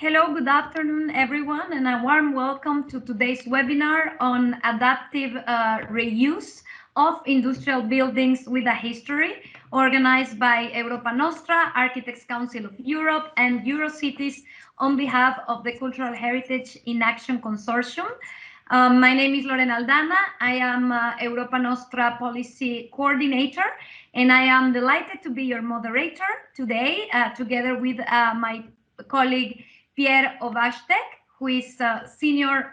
Hello, good afternoon, everyone, and a warm welcome to today's webinar on adaptive reuse of industrial buildings with a history, organized by Europa Nostra, Architects Council of Europe, and Eurocities on behalf of the Cultural Heritage in Action Consortium. My name is Lorena Aldana. I am Europa Nostra Policy Coordinator, and I am delighted to be your moderator today, together with my colleague Pierre Ovashtek, who is Senior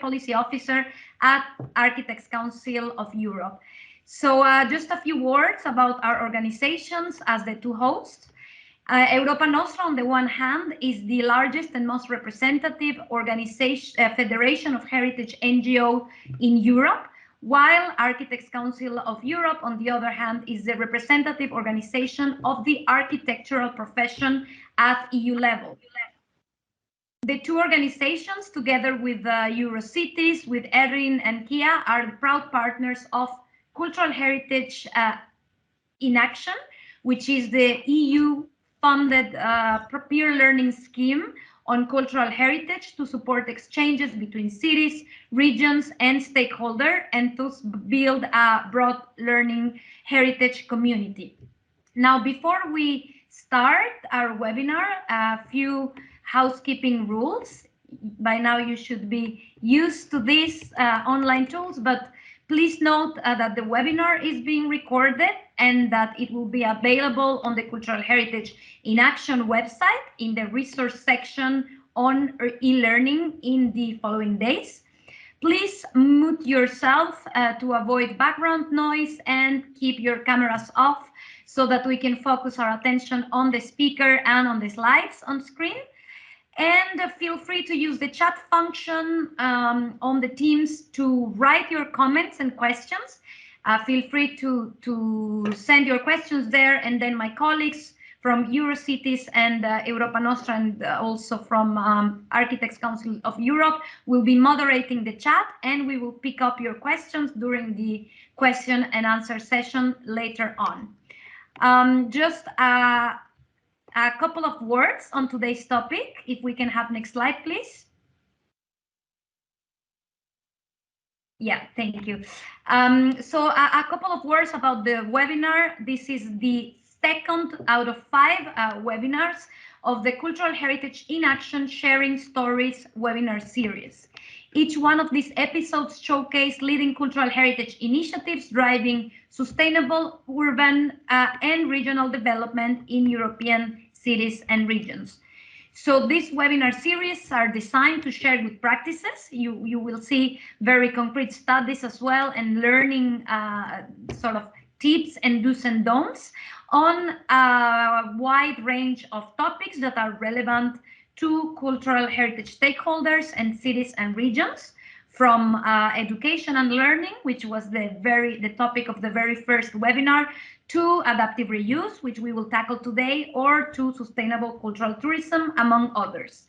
Policy Officer at Architects Council of Europe. So just a few words about our organizations as the two hosts. Europa Nostra, on the one hand, is the largest and most representative organization, federation of heritage NGO in Europe, while Architects Council of Europe, on the other hand, is the representative organization of the architectural profession at EU level. The two organizations, together with Eurocities, with ERIN and KIA, are the proud partners of Cultural Heritage in Action, which is the EU-funded peer learning scheme on cultural heritage to support exchanges between cities, regions, and stakeholders, and thus build a broad learning heritage community. Now, before we start our webinar, a few housekeeping rules. By now, you should be used to these online tools, but please note that the webinar is being recorded and that it will be available on the Cultural Heritage in Action website in the resource section on e-learning in the following days. Please mute yourself to avoid background noise and keep your cameras off so that we can focus our attention on the speaker and on the slides on screen. And feel free to use the chat function on the Teams to write your comments and questions. Feel free to send your questions there, and then my colleagues from Eurocities and Europa Nostra, and also from Architects Council of Europe, will be moderating the chat, and we will pick up your questions during the question and answer session later on. Just a couple of words on today's topic. If we can have next slide, please. Yeah, thank you. So a couple of words about the webinar. This is the second out of 5 webinars of the Cultural Heritage in Action Sharing Stories webinar series. Each one of these episodes showcase leading cultural heritage initiatives driving sustainable urban and regional development in European cities and regions. So these webinar series are designed to share good practices. You will see very concrete studies as well and learning sort of tips and do's and don'ts on a wide range of topics that are relevant to cultural heritage stakeholders and cities and regions, from education and learning, which was the topic of the very first webinar, to adaptive reuse, which we will tackle today, or to sustainable cultural tourism, among others.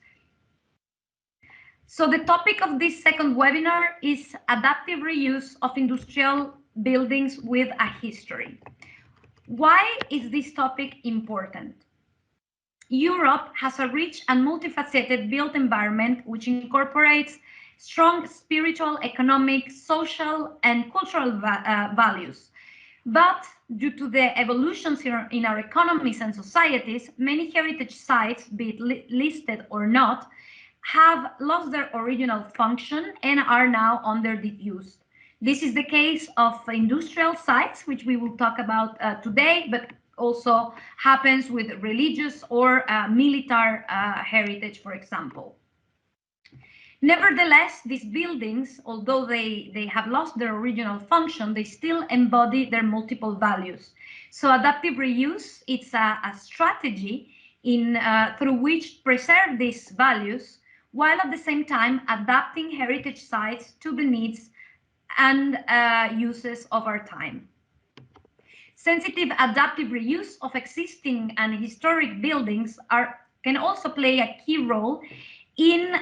So the topic of this second webinar is adaptive reuse of industrial buildings with a history. Why is this topic important? Europe has a rich and multifaceted built environment which incorporates strong spiritual, economic, social, and cultural values. But due to the evolutions in our economies and societies, many heritage sites, be it listed or not, have lost their original function and are now underused. This is the case of industrial sites, which we will talk about today, but also happens with religious or military heritage, for example. Nevertheless, these buildings, although they have lost their original function, they still embody their multiple values. So adaptive reuse, it's a strategy through which preserve these values, while at the same time adapting heritage sites to the needs and uses of our time. Sensitive adaptive reuse of existing and historic buildings can also play a key role in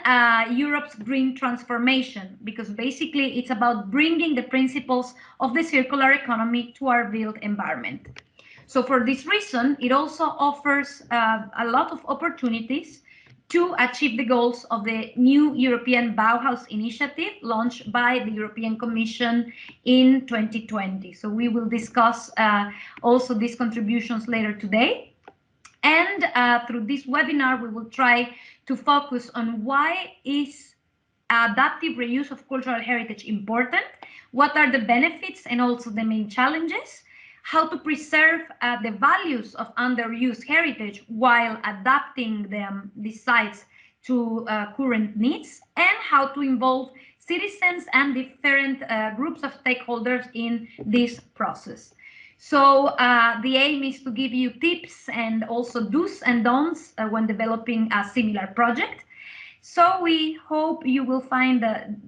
Europe's green transformation, because basically it's about bringing the principles of the circular economy to our built environment. So for this reason, it also offers a lot of opportunities to achieve the goals of the new European Bauhaus initiative launched by the European Commission in 2020. So we will discuss also these contributions later today. And through this webinar, we will try to focus on why is adaptive reuse of cultural heritage important, what are the benefits and also the main challenges, how to preserve the values of underused heritage while adapting these sites to current needs, and how to involve citizens and different groups of stakeholders in this process. So the aim is to give you tips and also do's and don'ts when developing a similar project. So we hope you will find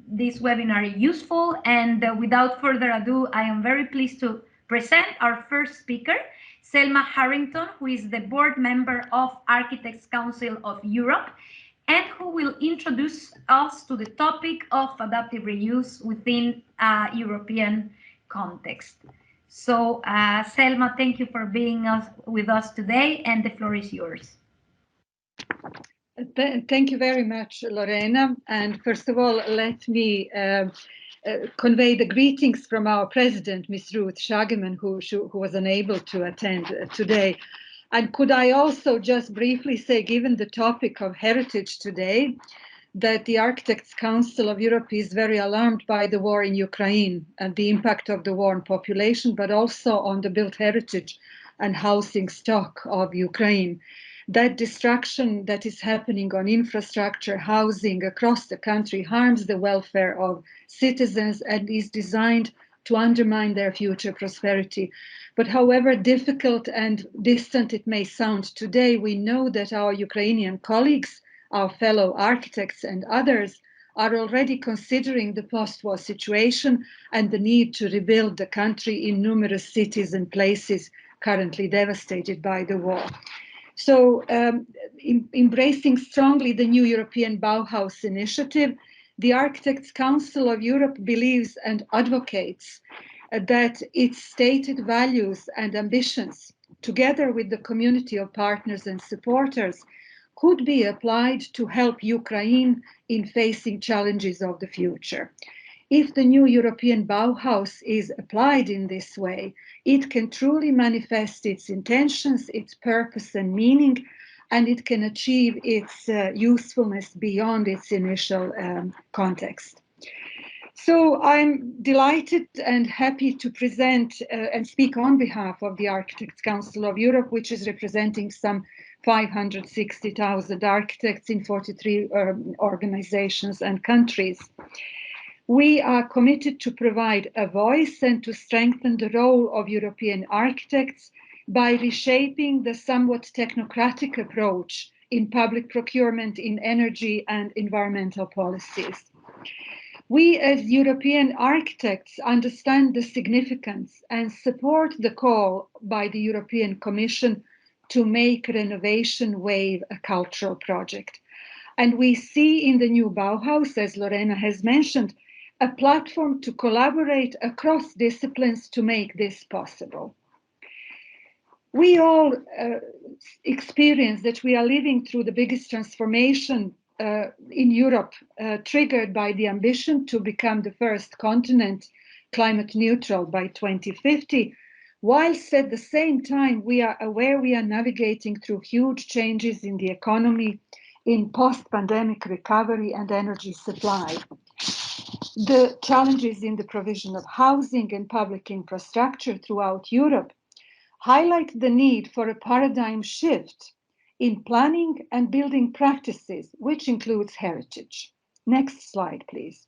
this webinar useful, and without further ado, I am very pleased to present our first speaker, Selma Harrington, who is the board member of Architects Council of Europe, and who will introduce us to the topic of adaptive reuse within a European context. So Selma, thank you for being with us today, and the floor is yours. Thank you very much, Lorena. And first of all, let me convey the greetings from our president, Ms. Ruth Schagemann, who was unable to attend today. And could I also just briefly say, given the topic of heritage today, that the Architects Council of Europe is very alarmed by the war in Ukraine and the impact of the war on population, but also on the built heritage and housing stock of Ukraine. That destruction that is happening on infrastructure, housing across the country harms the welfare of citizens and is designed to undermine their future prosperity. But however difficult and distant it may sound today, we know that our Ukrainian colleagues, our fellow architects and others, are already considering the post-war situation and the need to rebuild the country in numerous cities and places currently devastated by the war. So embracing strongly the new European Bauhaus initiative, the Architects Council of Europe believes and advocates that its stated values and ambitions, together with the community of partners and supporters, could be applied to help Ukraine in facing challenges of the future. If the new European Bauhaus is applied in this way, it can truly manifest its intentions, its purpose and meaning, and it can achieve its usefulness beyond its initial context. So I'm delighted and happy to present and speak on behalf of the Architects Council of Europe, which is representing some 560,000 architects in 43 organizations and countries. We are committed to provide a voice and to strengthen the role of European architects by reshaping the somewhat technocratic approach in public procurement in energy and environmental policies. We as European architects understand the significance and support the call by the European Commission to make Renovation Wave a cultural project. And we see in the new Bauhaus, as Lorena has mentioned, a platform to collaborate across disciplines to make this possible. We all experience that we are living through the biggest transformation in Europe, triggered by the ambition to become the first continent climate neutral by 2050, whilst at the same time we are aware we are navigating through huge changes in the economy, in post-pandemic recovery and energy supply. The challenges in the provision of housing and public infrastructure throughout Europe highlight the need for a paradigm shift in planning and building practices, which includes heritage. Next slide, please.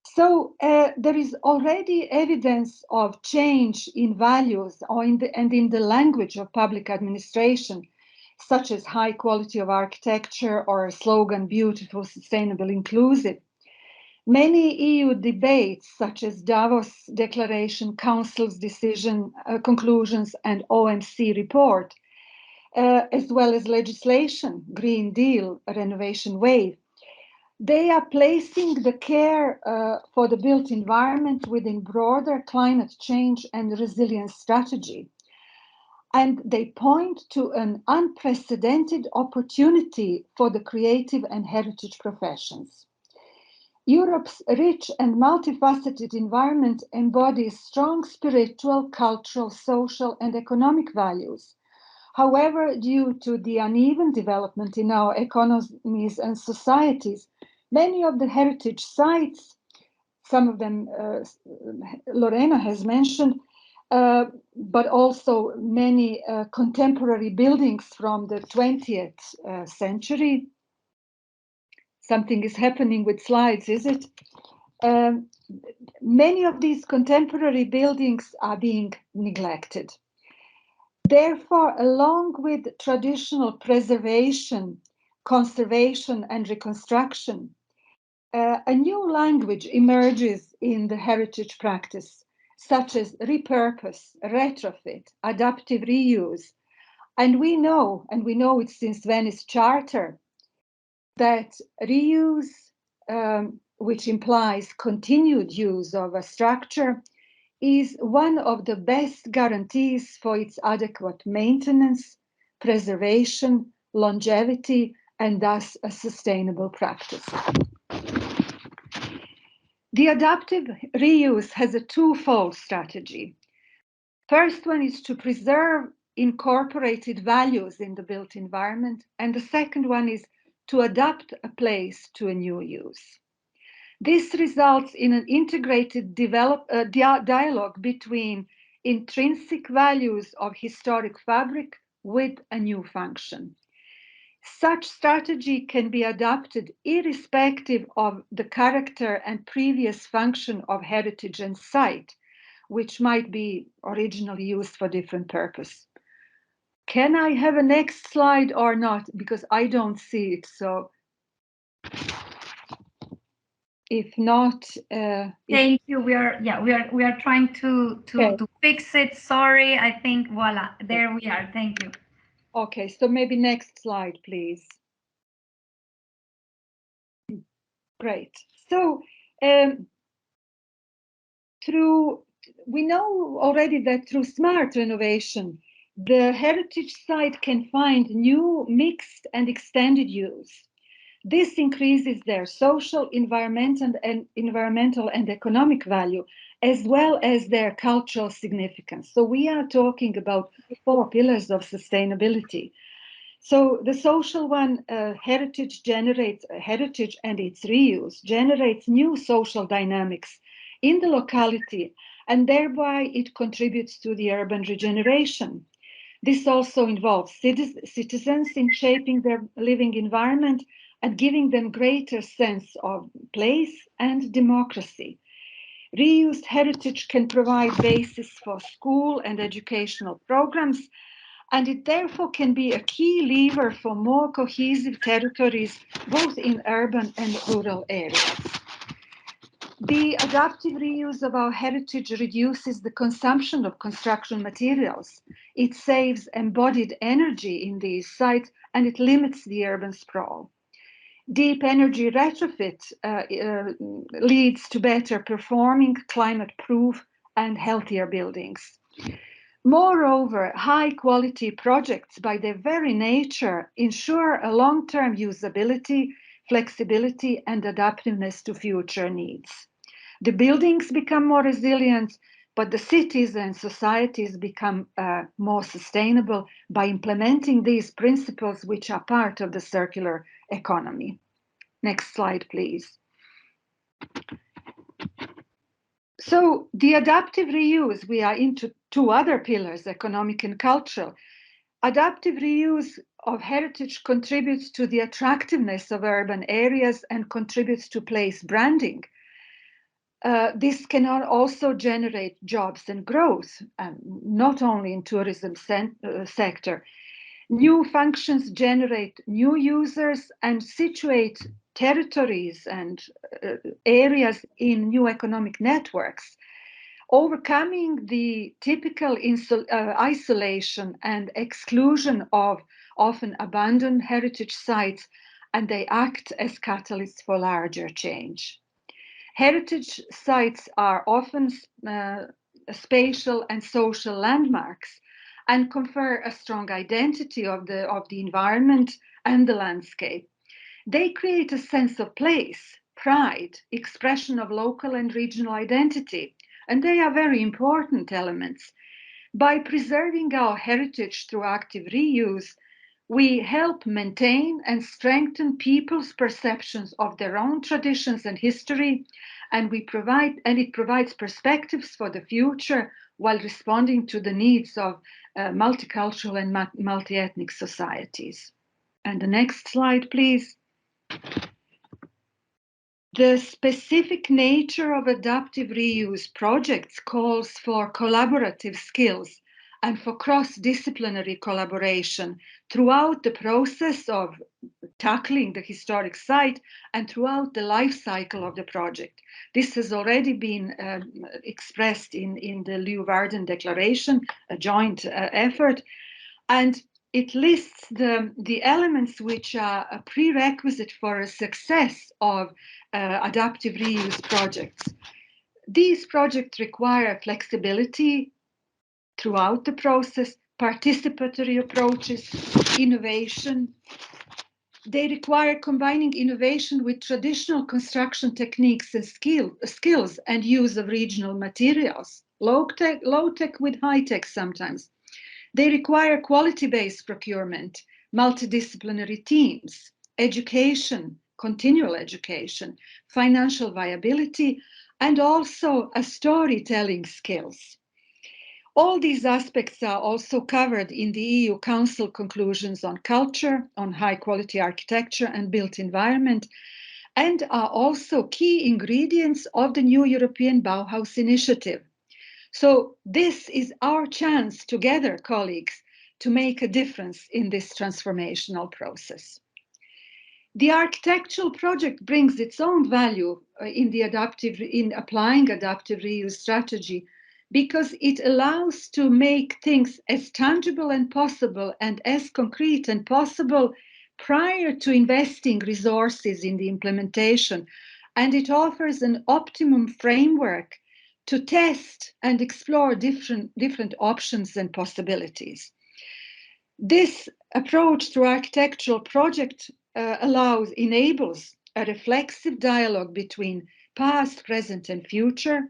So there is already evidence of change in values and in the language of public administration, such as high quality of architecture or a slogan, beautiful, sustainable, inclusive. Many EU debates, such as Davos Declaration, Council's decision, conclusions, and OMC report, as well as legislation, Green Deal, Renovation Wave, they are placing the care for the built environment within broader climate change and resilience strategy. And they point to an unprecedented opportunity for the creative and heritage professions. Europe's rich and multifaceted environment embodies strong spiritual, cultural, social, and economic values. However, due to the uneven development in our economies and societies, many of the heritage sites, some of them Lorena has mentioned, but also many contemporary buildings from the 20th century. Something is happening with slides, is it? Many of these contemporary buildings are being neglected. Therefore, along with traditional preservation, conservation, and reconstruction, a new language emerges in the heritage practice, such as repurpose, retrofit, adaptive reuse. And we know it since Venice Charter, that reuse, which implies continued use of a structure, is one of the best guarantees for its adequate maintenance, preservation, longevity, and thus a sustainable practice. The adaptive reuse has a twofold strategy. First one is to preserve incorporated values in the built environment, and the second one is to adapt a place to a new use. This results in an integrated dialogue between intrinsic values of historic fabric with a new function. Such strategy can be adapted irrespective of the character and previous function of heritage and site, which might be originally used for different purpose. Can I have a next slide or not? Because I don't see it, so if not, thank you. We are trying to fix it. Sorry, I think voila, there we are. Thank you. Okay, so maybe next slide, please. Great. So we know already that through smart renovation, the heritage site can find new, mixed, and extended use. This increases their social, environmental and economic value, as well as their cultural significance. So we are talking about 4 pillars of sustainability. So the social one, heritage and its reuse generates new social dynamics in the locality, and thereby it contributes to the urban regeneration. This also involves citizens in shaping their living environment and giving them greater sense of place and democracy. Reused heritage can provide basis for school and educational programs, and it therefore can be a key lever for more cohesive territories, both in urban and rural areas. The adaptive reuse of our heritage reduces the consumption of construction materials. It saves embodied energy in these sites, and it limits the urban sprawl. Deep energy retrofit leads to better performing, climate-proof, and healthier buildings. Moreover, high-quality projects, by their very nature, ensure a long-term usability, flexibility, and adaptiveness to future needs. The buildings become more resilient, but the cities and societies become more sustainable by implementing these principles, which are part of the circular economy. Next slide, please. So the adaptive reuse, we are into 2 other pillars, economic and cultural. Adaptive reuse of heritage contributes to the attractiveness of urban areas and contributes to place branding. This can also generate jobs and growth, not only in tourism sector. New functions generate new users and situate territories and areas in new economic networks, overcoming the typical isolation and exclusion of often abandoned heritage sites, and they act as catalysts for larger change. Heritage sites are often spatial and social landmarks and confer a strong identity of the environment and the landscape. They create a sense of place, pride, expression of local and regional identity, and they are very important elements. By preserving our heritage through active reuse, we help maintain and strengthen people's perceptions of their own traditions and history, and it provides perspectives for the future while responding to the needs of multicultural and multi-ethnic societies. And the next slide, please. The specific nature of adaptive reuse projects calls for collaborative skills and for cross-disciplinary collaboration throughout the process of tackling the historic site and throughout the life cycle of the project. This has already been expressed in the Leeuwarden Declaration, a joint effort, and it lists the elements which are a prerequisite for a success of adaptive reuse projects. These projects require flexibility throughout the process, participatory approaches, innovation. They require combining innovation with traditional construction techniques and skills and use of regional materials, low tech with high tech sometimes. They require quality-based procurement, multidisciplinary teams, education, continual education, financial viability, and also a storytelling skills. All these aspects are also covered in the EU Council conclusions on culture, on high-quality architecture and built environment, and are also key ingredients of the new European Bauhaus initiative. So this is our chance together, colleagues, to make a difference in this transformational process. The architectural project brings its own value in applying adaptive reuse strategy, because it allows to make things as tangible and possible and as concrete and possible prior to investing resources in the implementation. And it offers an optimum framework to test and explore different options and possibilities. This approach to architectural project enables a reflexive dialogue between past, present, and future,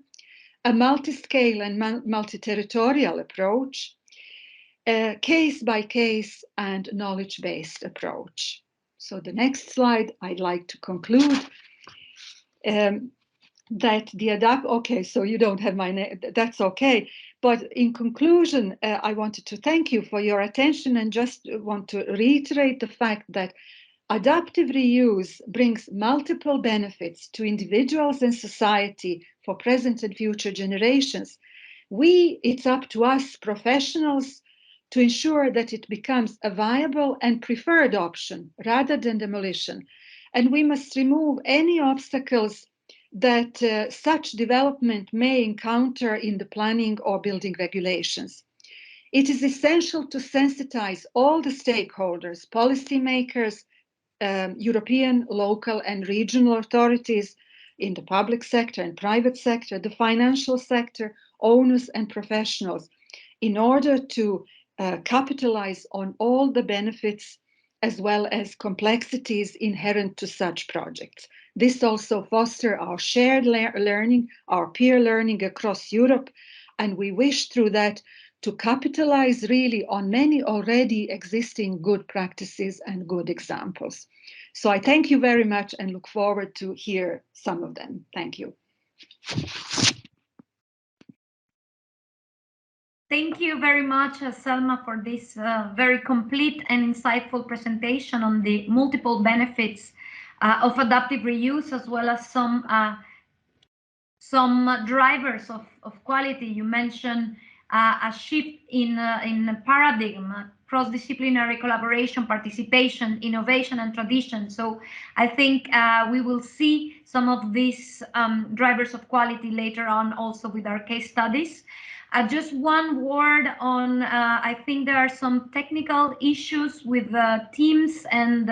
a multi-scale and multi-territorial approach, a case-by-case and knowledge-based approach. So the next slide, I'd like to conclude that okay, so you don't have my name, that's okay. But in conclusion, I wanted to thank you for your attention and just want to reiterate the fact that adaptive reuse brings multiple benefits to individuals and society for present and future generations. It's up to us professionals to ensure that it becomes a viable and preferred option rather than demolition. And we must remove any obstacles that such development may encounter in the planning or building regulations. It is essential to sensitize all the stakeholders, policymakers, European, local, and regional authorities in the public sector and private sector, the financial sector, owners and professionals, in order to capitalize on all the benefits as well as complexities inherent to such projects. This also fosters our shared learning, our peer learning across Europe, and we wish through that to capitalize really on many already existing good practices and good examples. So I thank you very much and look forward to hear some of them. Thank you. Thank you very much, Selma, for this very complete and insightful presentation on the multiple benefits of adaptive reuse, as well as some drivers of quality. You mentioned a shift in paradigm, cross-disciplinary collaboration, participation, innovation, and tradition. So I think we will see some of these drivers of quality later on also with our case studies. Just one word on, I think there are some technical issues with the Teams, and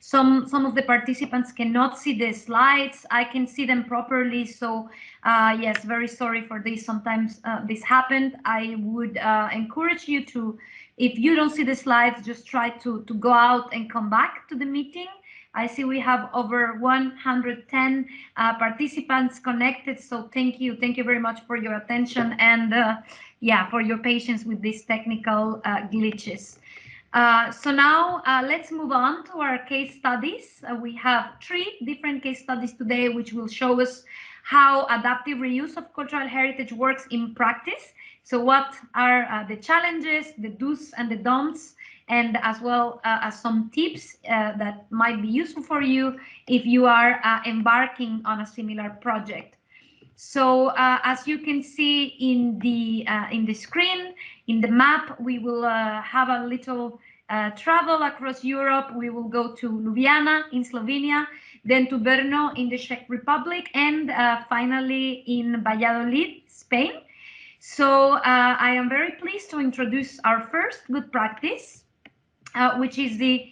some of the participants cannot see the slides. I can see them properly, so yes, very sorry for this. Sometimes this happened. I would encourage you to, if you don't see the slides, just try to go out and come back to the meeting. I see we have over 110 participants connected, so thank you very much for your attention and yeah, for your patience with these technical glitches. So now let's move on to our case studies. We have 3 different case studies today, which will show us how adaptive reuse of cultural heritage works in practice. So what are the challenges, the do's and the don'ts, and as well as some tips that might be useful for you if you are embarking on a similar project. So as you can see in the screen, in the map, we will have a little travel across Europe. We will go to Ljubljana in Slovenia, then to Brno in the Czech Republic, and finally in Valladolid, Spain. So I am very pleased to introduce our first good practice, which is the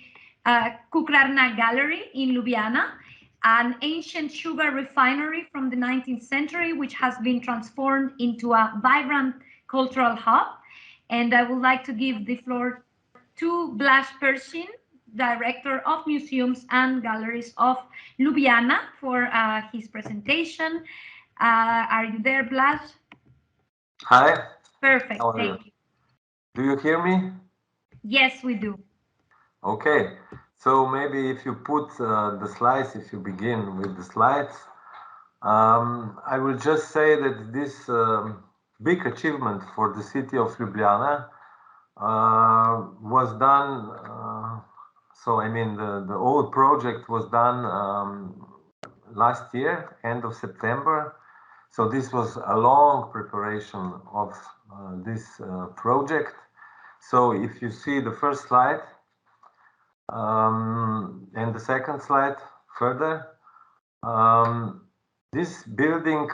Cukrarna Gallery in Ljubljana, an ancient sugar refinery from the 19th century, which has been transformed into a vibrant cultural hub. And I would like to give the floor to Blaž Peršin, Director of Museums and Galleries of Ljubljana, for his presentation. Are you there, Blaž? Hi. Perfect, thank you. Do you hear me? Yes, we do. Okay, so maybe if you put the slides, if you begin with the slides, I will just say that this big achievement for the city of Ljubljana was done, so I mean the old project was done last year, end of September. So this was a long preparation of this project. So if you see the first slide, and the second slide further, this building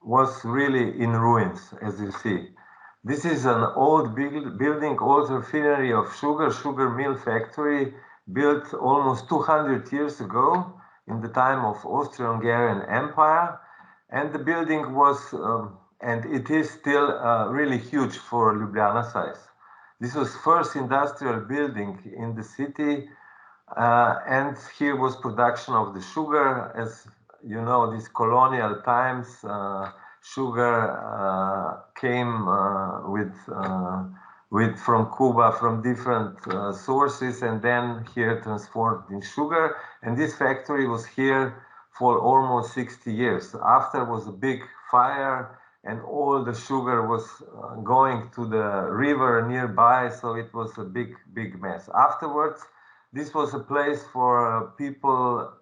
was really in ruins, as you see. This is an old building, old refinery of sugar mill factory, built almost 200 years ago in the time of Austro-Hungarian Empire. And the building was, and it is still really huge for Ljubljana size. This was first industrial building in the city And here was production of the sugar. As you know, these colonial times, sugar came with from Cuba, from different sources, and then here transformed in sugar. And this factory was here for almost 60 years. After was a big fire, and all the sugar was going to the river nearby, so it was a big mess. Afterwards, this was a place for people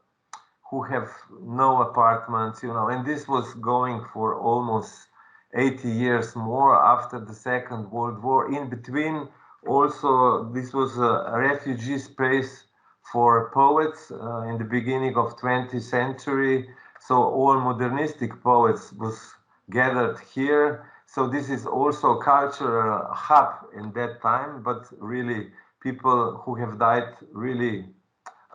who have no apartments, you know, and this was going for almost 80 years more after the Second World War. In between, also, this was a refugee space for poets in the beginning of 20th century. So all modernistic poets was gathered here. So this is also a cultural hub in that time, but really people who have died really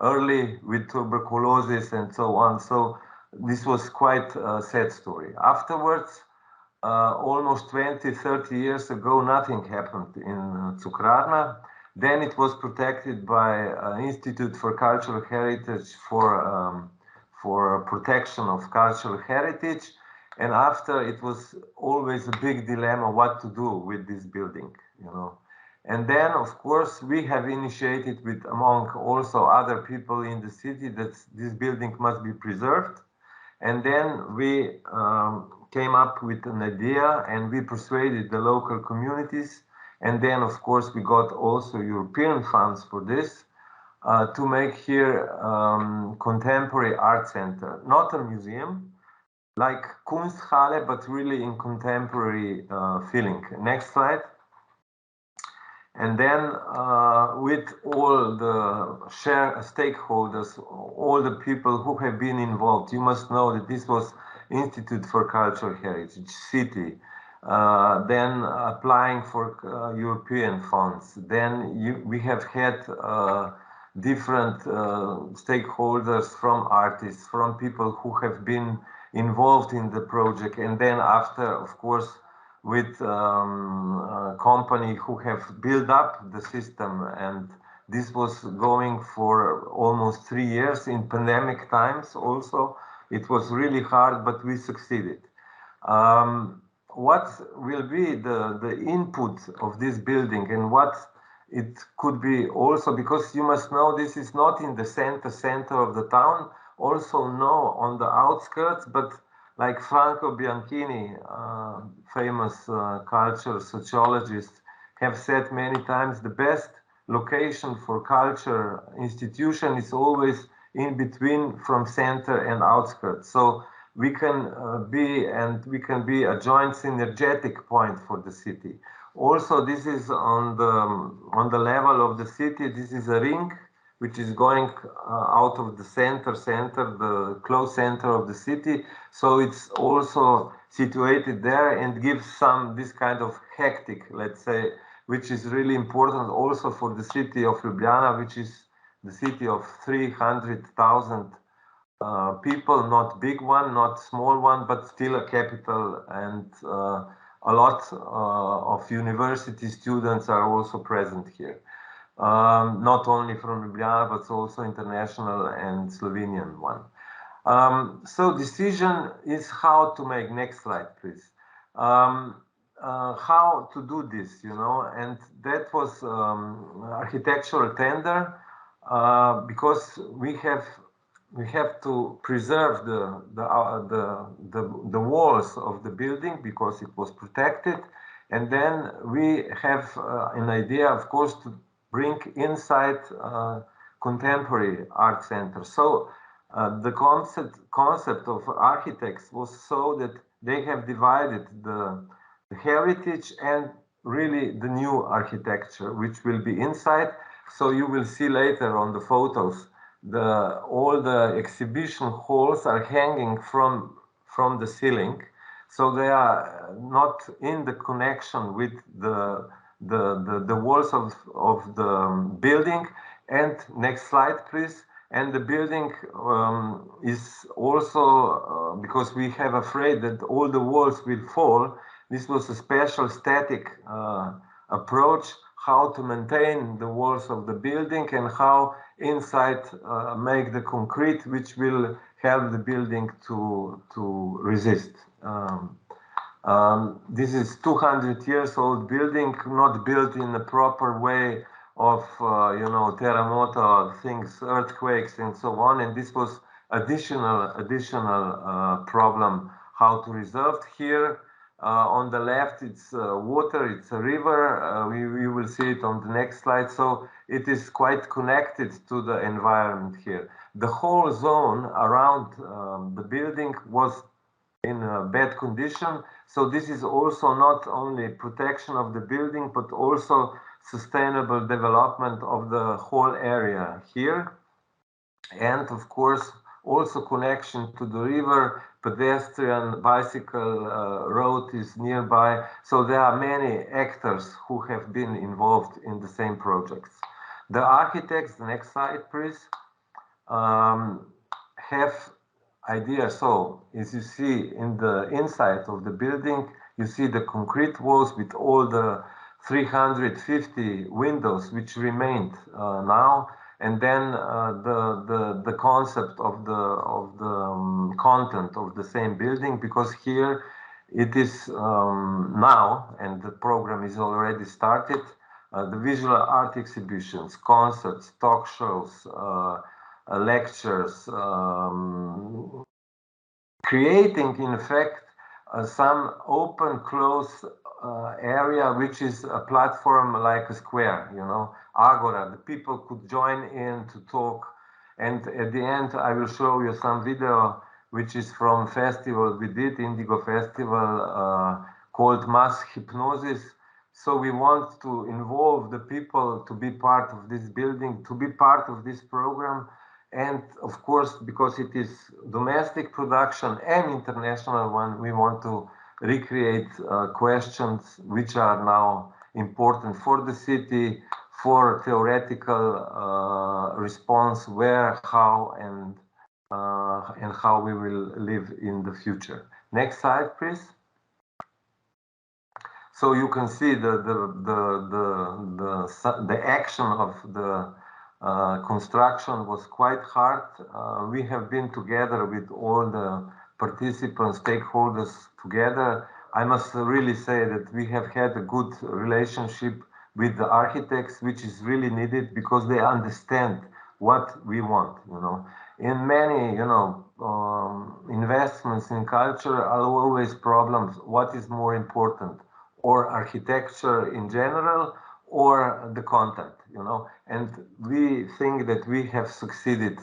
early with tuberculosis and so on. So this was quite a sad story. Afterwards, almost 20, 30 years ago, nothing happened in Cukrarna. Then it was protected by Institute for Cultural Heritage for protection of cultural heritage. And after, it was always a big dilemma what to do with this building, you know. And then, of course, we have initiated with among also other people in the city that this building must be preserved. And then we came up with an idea and we persuaded the local communities. And then, of course, we got also European funds for this to make here contemporary art center, not a museum like Kunsthalle, but really in contemporary feeling. Next slide. And then with all the stakeholders, all the people who have been involved, you must know that this was Institute for Cultural Heritage, city, then applying for European funds. Then we have had different stakeholders from artists, from people who have been involved in the project. And then after, of course, with company who have built up the system, and this was going for almost 3 years in pandemic times also. It was really hard, but we succeeded. What will be the input of this building and what it could be also, because you must know this is not in the center of the town, also no on the outskirts, but like Franco Bianchini, famous culture sociologist, have said many times, the best location for culture institution is always in between from center and outskirts. So we can be a joint synergetic point for the city. Also, this is on the level of the city. This is a ring which is going out of the center, the close center of the city. So it's also situated there and gives this kind of hectic, let's say, which is really important also for the city of Ljubljana, which is the city of 300,000 people, not big one, not small one, but still a capital, and a lot of university students are also present here. Not only from Ljubljana, but also international and Slovenian one. So decision is how to make, next slide, please. How to do this, you know, and that was architectural tender because we have to preserve the walls of the building because it was protected, and then we have an idea, of course, to bring inside contemporary art center. So the concept of architects was so that they have divided the heritage and really the new architecture, which will be inside. So you will see later on the photos, all the exhibition halls are hanging from the ceiling. So they are not in the connection with the walls of the building. And next slide, please. And the building is also, because we have afraid that all the walls will fall, this was a special static approach, how to maintain the walls of the building and how inside make the concrete which will help the building to resist. This is 200 years old building, not built in a proper way of terremoto things, earthquakes and so on, and this was additional problem how to resolve here. On the left, it's water, it's a river. We will see it on the next slide. So it is quite connected to the environment here. The whole zone around the building was in a bad condition. So this is also not only protection of the building, but also sustainable development of the whole area here. And of course, also connection to the river, pedestrian, bicycle road is nearby. So there are many actors who have been involved in the same projects. The architects, the next slide, please, have idea. So as you see in the inside of the building, you see the concrete walls with all the 350 windows which remained now, and then the concept of the content of the same building, because here it is now, and the program is already started, the visual art exhibitions, concerts, talk shows, lectures, creating in fact some open close area which is a platform like a square, agora. The people could join in to talk, and at the end I will show you some video which is from festival we did, Indigo Festival, called Mass Hypnosis. So we want to involve the people to be part of this building, to be part of this program. And of course, because it is domestic production and international one, we want to recreate questions which are now important for the city, for theoretical response, where, how, and how we will live in the future. Next slide, please. So you can see the action of the construction was quite hard. We have been together with all the participants, stakeholders together. I must really say that we have had a good relationship with the architects, which is really needed because they understand what we want. In many, investments in culture are always problems. What is more important? Or architecture in general, or the content, and we think that we have succeeded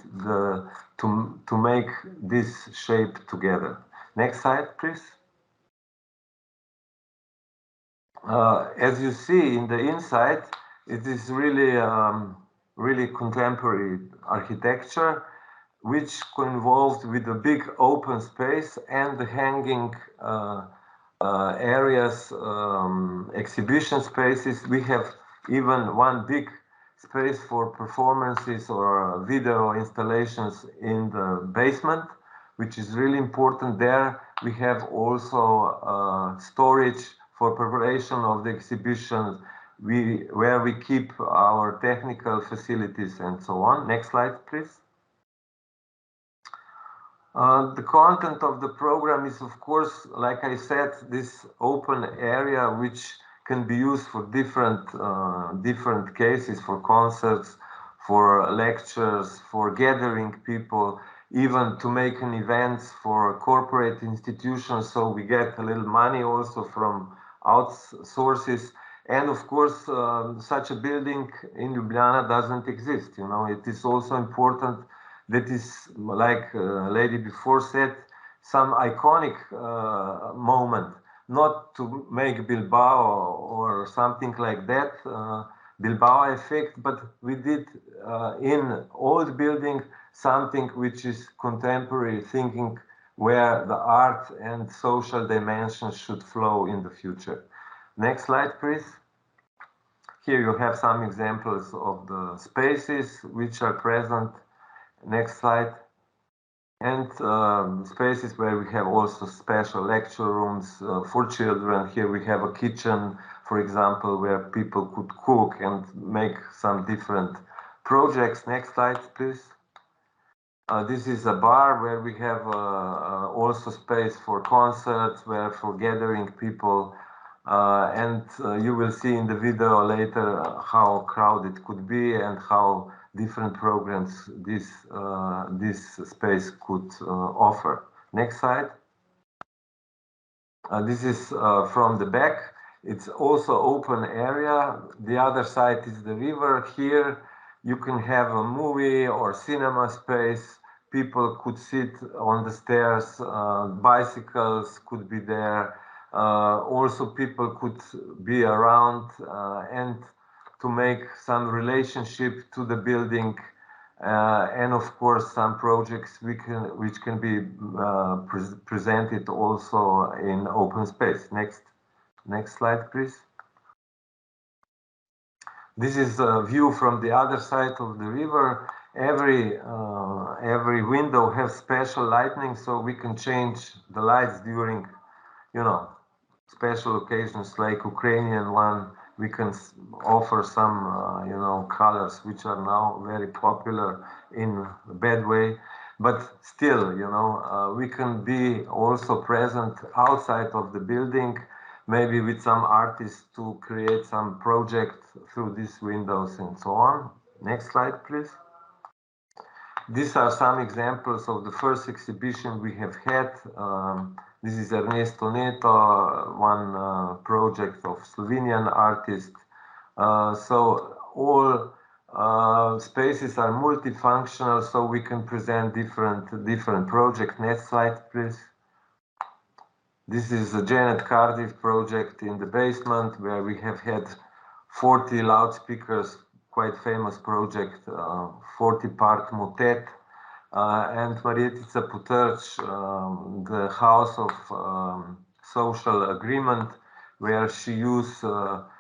to make this shape together. Next slide, please. As you see in the inside, it is really, really contemporary architecture, which involved with a big open space and the hanging areas, exhibition spaces. We have even one big space for performances or video installations in the basement, which is really important. There we have also storage for preparation of the exhibitions, where we keep our technical facilities and so on. Next slide, please. The content of the program is, of course, like I said, this open area which can be used for different cases, for concerts, for lectures, for gathering people, even to make an events for corporate institutions. So we get a little money also from outsources. And of course, such a building in Ljubljana doesn't exist. It is also important that is, like lady before said, some iconic moment, not to make Bilbao or something like that, Bilbao effect, but we did in old building something which is contemporary thinking, where the art and social dimensions should flow in the future. Next slide, please. Here you have some examples of the spaces which are present. Next slide. and spaces where we have also special lecture rooms for children. Here we have a kitchen, for example, where people could cook and make some different projects. Next slide, please. This is a bar where we have also space for concerts, where for gathering people, and you will see in the video later how crowded it could be and how different programs this space could offer. Next slide. This is from the back. It's also open area. The other side is the river. Here you can have a movie or cinema space. People could sit on the stairs. Bicycles could be there. Also people could be around and to make some relationship to the building. And of course, some projects which can be presented also in open space. Next slide, please. This is a view from the other side of the river. Every window has special lighting, so we can change the lights during, special occasions like Ukrainian one. We can offer some, colors which are now very popular in a bad way. But still, we can be also present outside of the building, maybe with some artists to create some project through these windows and so on. Next slide, please. These are some examples of the first exhibition we have had. This is Ernesto Neto, one project of Slovenian artist. So all spaces are multifunctional, so we can present different projects. Next slide, please. This is a Janet Cardiff project in the basement where we have had 40 loudspeakers, quite famous project, 40-part motet. And Marietica Putrč, the House of Social Agreement, where she used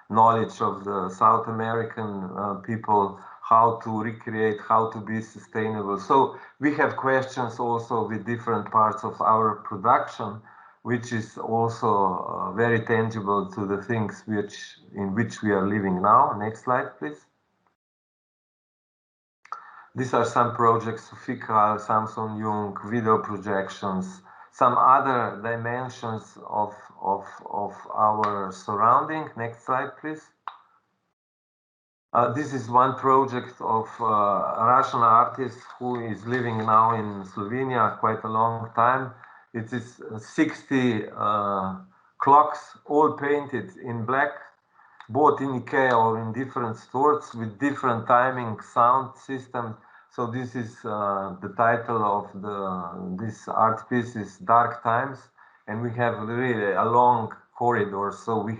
knowledge of the South American people, how to recreate, how to be sustainable. So we have questions also with different parts of our production, which is also very tangible to the things in which we are living now. Next slide, please. These are some projects, Fikal, Samson Jung, video projections, some other dimensions of our surrounding. Next slide, please. This is one project of a Russian artist who is living now in Slovenia quite a long time. It is 60 clocks, all painted in black, both in IKEA or in different stores with different timing sound system. So this is the title of this art piece is Dark Times, and we have really a long corridor. So we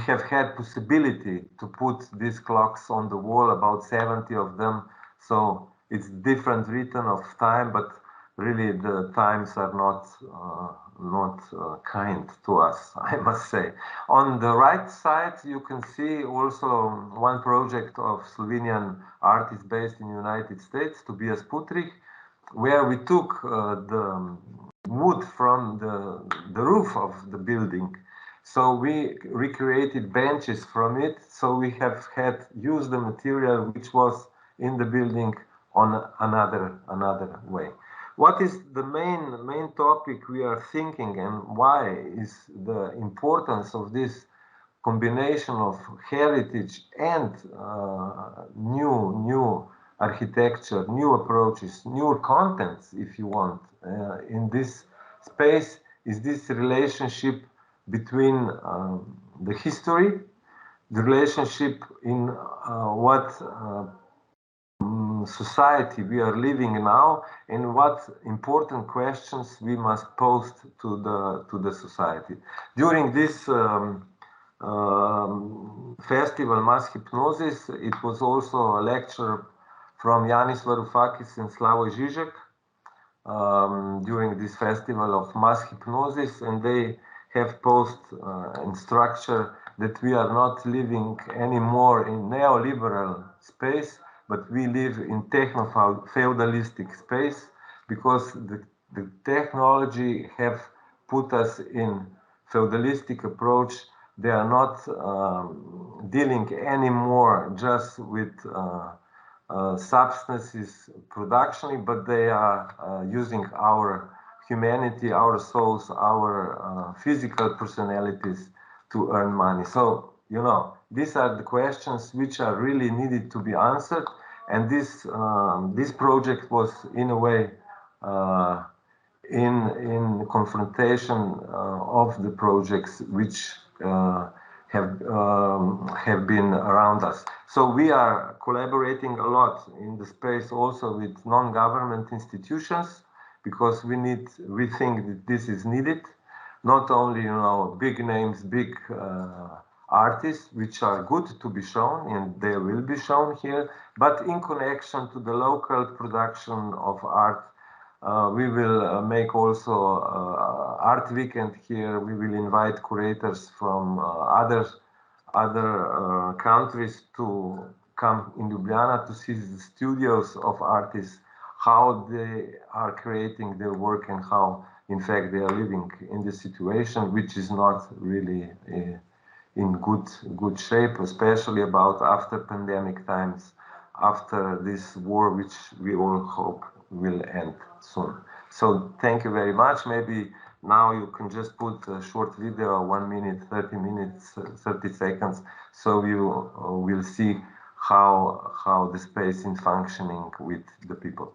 have had possibility to put these clocks on the wall, about 70 of them. So it's different written of time, but really the times are not kind to us, I must say. On the right side, you can see also one project of Slovenian artist based in the United States, Tobias Putrich, where we took the wood from the roof of the building. So we recreated benches from it. So we have had used the material which was in the building on another way. What is the main topic we are thinking, and why is the importance of this combination of heritage and new architecture, new approaches, new contents, if you want, in this space, is this relationship between the history, the relationship in what society we are living now, and what important questions we must pose to the society. During this festival, Mass Hypnosis, it was also a lecture from Yanis Varoufakis and Slavoj Žižek during this festival of Mass Hypnosis, and they have posed in structure that we are not living anymore in neoliberal space, but we live in techno-feudalistic space. because the technology have put us in feudalistic approach. They are not dealing anymore just with substances production, but they are using our humanity, our souls, our physical personalities to earn money. So, you know, these are the questions which are really needed to be answered. And this project was, in a way, in confrontation of the projects which have been around us. So we are collaborating a lot in the space also with non-government institutions, because we think that this is needed. Not only, you know, big names, big artists, which are good to be shown, and they will be shown here, but in connection to the local production of art. We will make also art weekend here. We will invite curators from other countries to come in Ljubljana to see the studios of artists, how they are creating their work and how, in fact, they are living in the situation, which is not really in good shape, especially about after pandemic times, after this war, which we all hope will end soon. So thank you very much. Maybe now you can just put a short video, 1 minute, 30 minutes, 30 seconds, so you will see how the space is functioning with the people.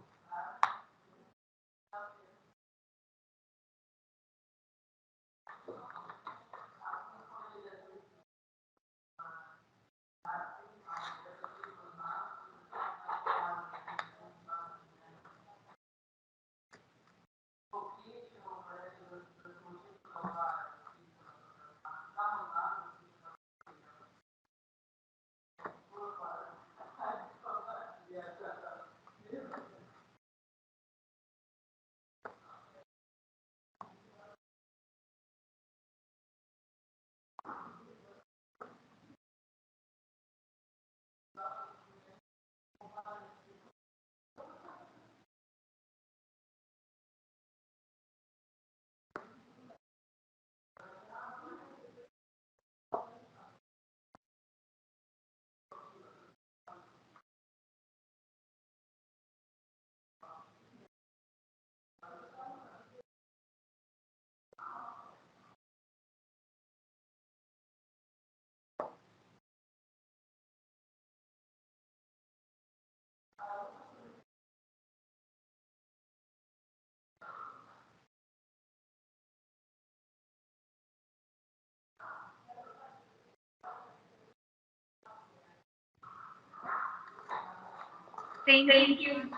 Thank you.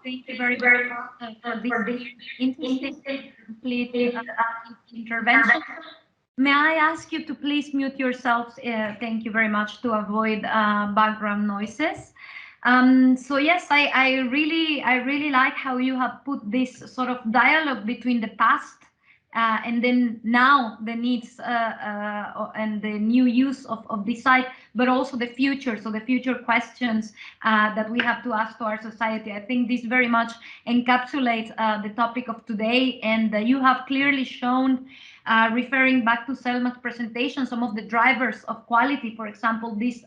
Thank you very much for this interesting, complete intervention. May I ask you to please mute yourselves? Thank you very much, to avoid background noises. So yes, I really like how you have put this sort of dialogue between the past and then now the needs and the new use of this site, but also the future. So the future questions that we have to ask to our society. I think this very much encapsulates the topic of today, and you have clearly shown, referring back to Selma's presentation, some of the drivers of quality. For example, this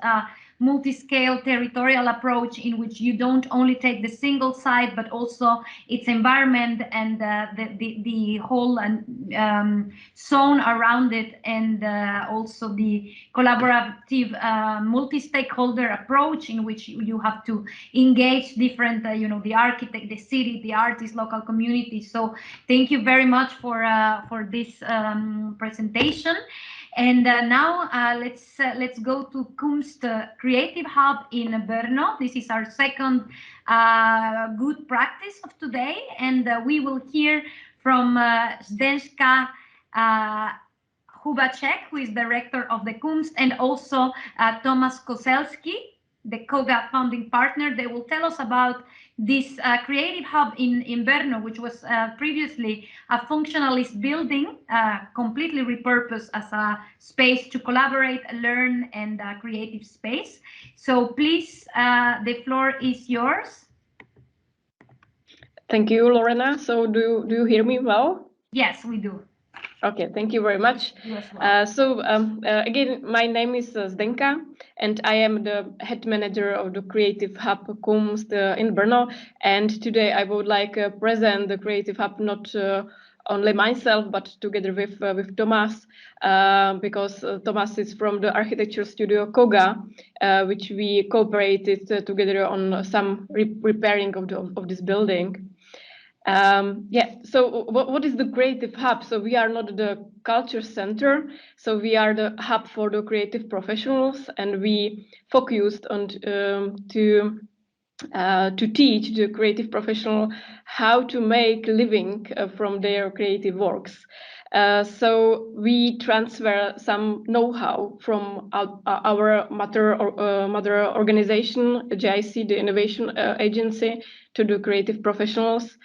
multi-scale territorial approach in which you don't only take the single site, but also its environment and the whole zone around it, and also the collaborative multi-stakeholder approach in which you have to engage different, you know, the architect, the city, the artist, local community. So thank you very much for this presentation. And now let's go to Kunst Creative Hub in Brno. This is our second good practice of today, and we will hear from Zdenka Hubacek, who is director of the Kunst, and also Thomas Koselski, the Koga founding partner. They will tell us about this creative hub in Brno, which was previously a functionalist building, completely repurposed as a space to collaborate, learn, and a creative space. So please, the floor is yours. Thank you, Lorena. So do you hear me well? Yes, we do. Okay, thank you very much. You as well. Again, my name is Zdenka, and I am the head manager of the Creative Hub Kunst in Brno. And today I would like to present the Creative Hub, not only myself, but together with Tomas, because Tomas is from the architecture studio Koga, which we cooperated together on some repairing of this building. So what is the Creative Hub? So we are not the culture center, so we are the hub for the creative professionals, and we focused on to teach the creative professional how to make living from their creative works. So we transfer some know-how from our mother organization, GIC, the innovation agency, to the creative professionals.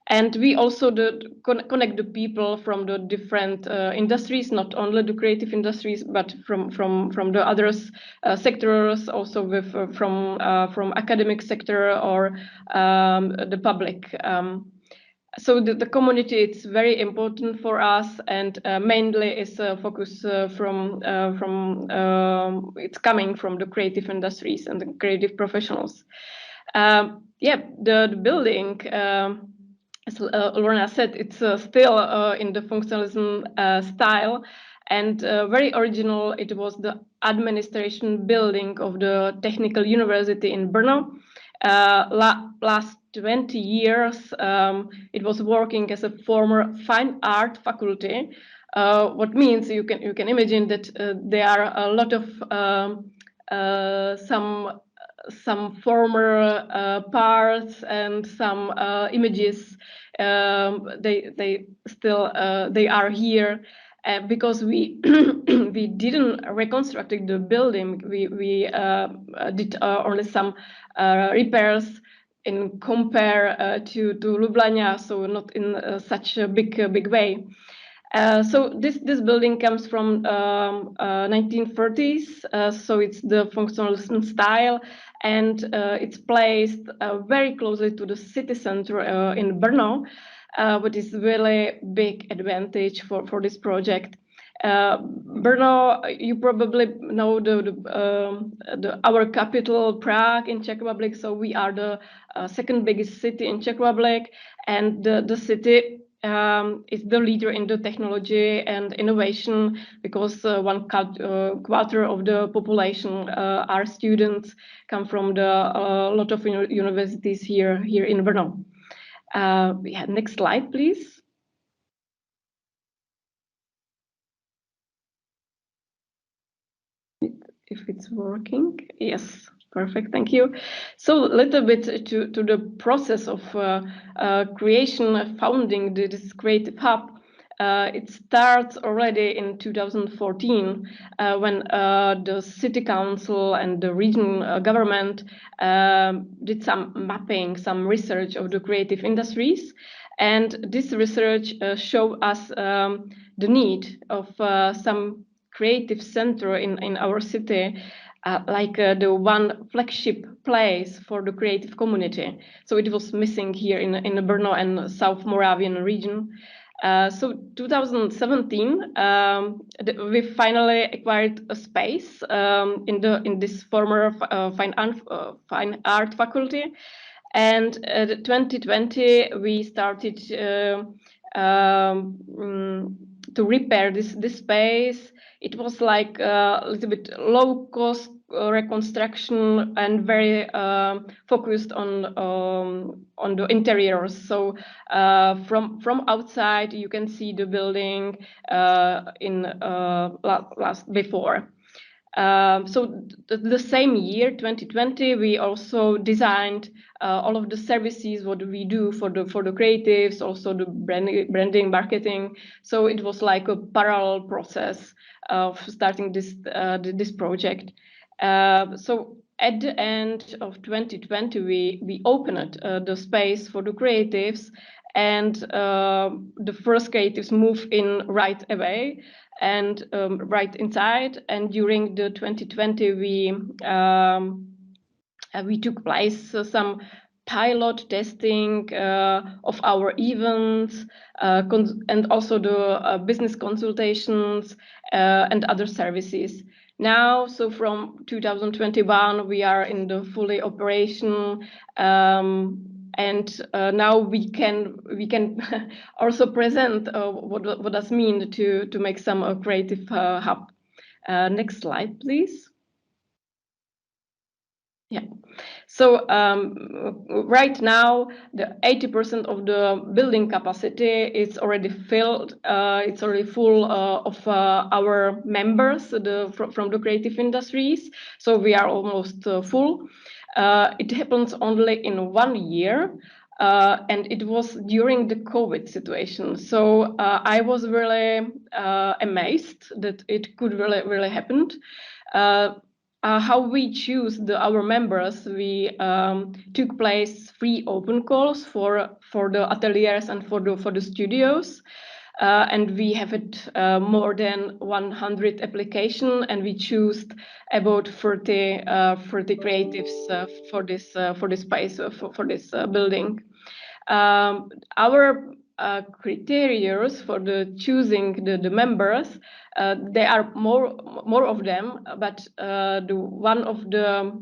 And we also connect the people from the different industries, not only the creative industries, but from the others sectors, also with from academic sector or the public. So the community is very important for us, and mainly is focus from it's coming from the creative industries and the creative professionals. The building. As Lorena said, it's still in the functionalism style, and very original. It was the administration building of the Technical University in Brno. Last 20 years, it was working as a former fine art faculty. What means you can imagine that there are a lot of some former parts and some images. They still they are here. Because we we didn't reconstruct the building, we did only some repairs in compare to Ljubljana, so not in such a big way. So this building comes from 1930s, so it's the functionalism style, and it's placed very closely to the city center in Brno, which is really big advantage for this project. Brno, you probably know our capital, Prague, in Czech Republic. So we are the second biggest city in Czech Republic, and the city is the leader in the technology and innovation, because one quarter of the population are students, come from the lot of universities here in Brno. Next slide, please. If it's working, yes, perfect, thank you. So a little bit to the process of creation, founding this Creative Hub. It starts already in 2014 when the city council and the regional government did some mapping, some research of the creative industries. And this research showed us the need of some creative center in our city, like the one flagship place for the creative community. So it was missing here in the Brno and South Moravian region. So 2017, we finally acquired a space in this former fine art faculty, and 2020 we started to repair this space. It was like a little bit low cost reconstruction and very focused on the interiors. So from outside you can see the building in before. So the same year, 2020, we also designed all of the services what we do for the creatives, also the branding, marketing. So it was like a parallel process of starting this project. So at the end of 2020, we opened the space for the creatives, and the first creatives moved in right away and right inside. And during the 2020, we took place some pilot testing of our events, and also the business consultations and other services. Now, so from 2021, we are in the fully operation, and now we can also present what does mean to make some creative hub. Next slide, please. Yeah. So right now, the 80% of the building capacity is already filled. It's already full of our members from the creative industries. So we are almost full. It happens only in 1 year. And it was during the COVID situation. So I was really amazed that it could really happen. How we choose our members, we took place free open calls for the ateliers and for the studios. And we have it more than 100 applications, and we choose about 30 creatives for this space for this building. Our criteria for the choosing the members, there are more of them, but the one of the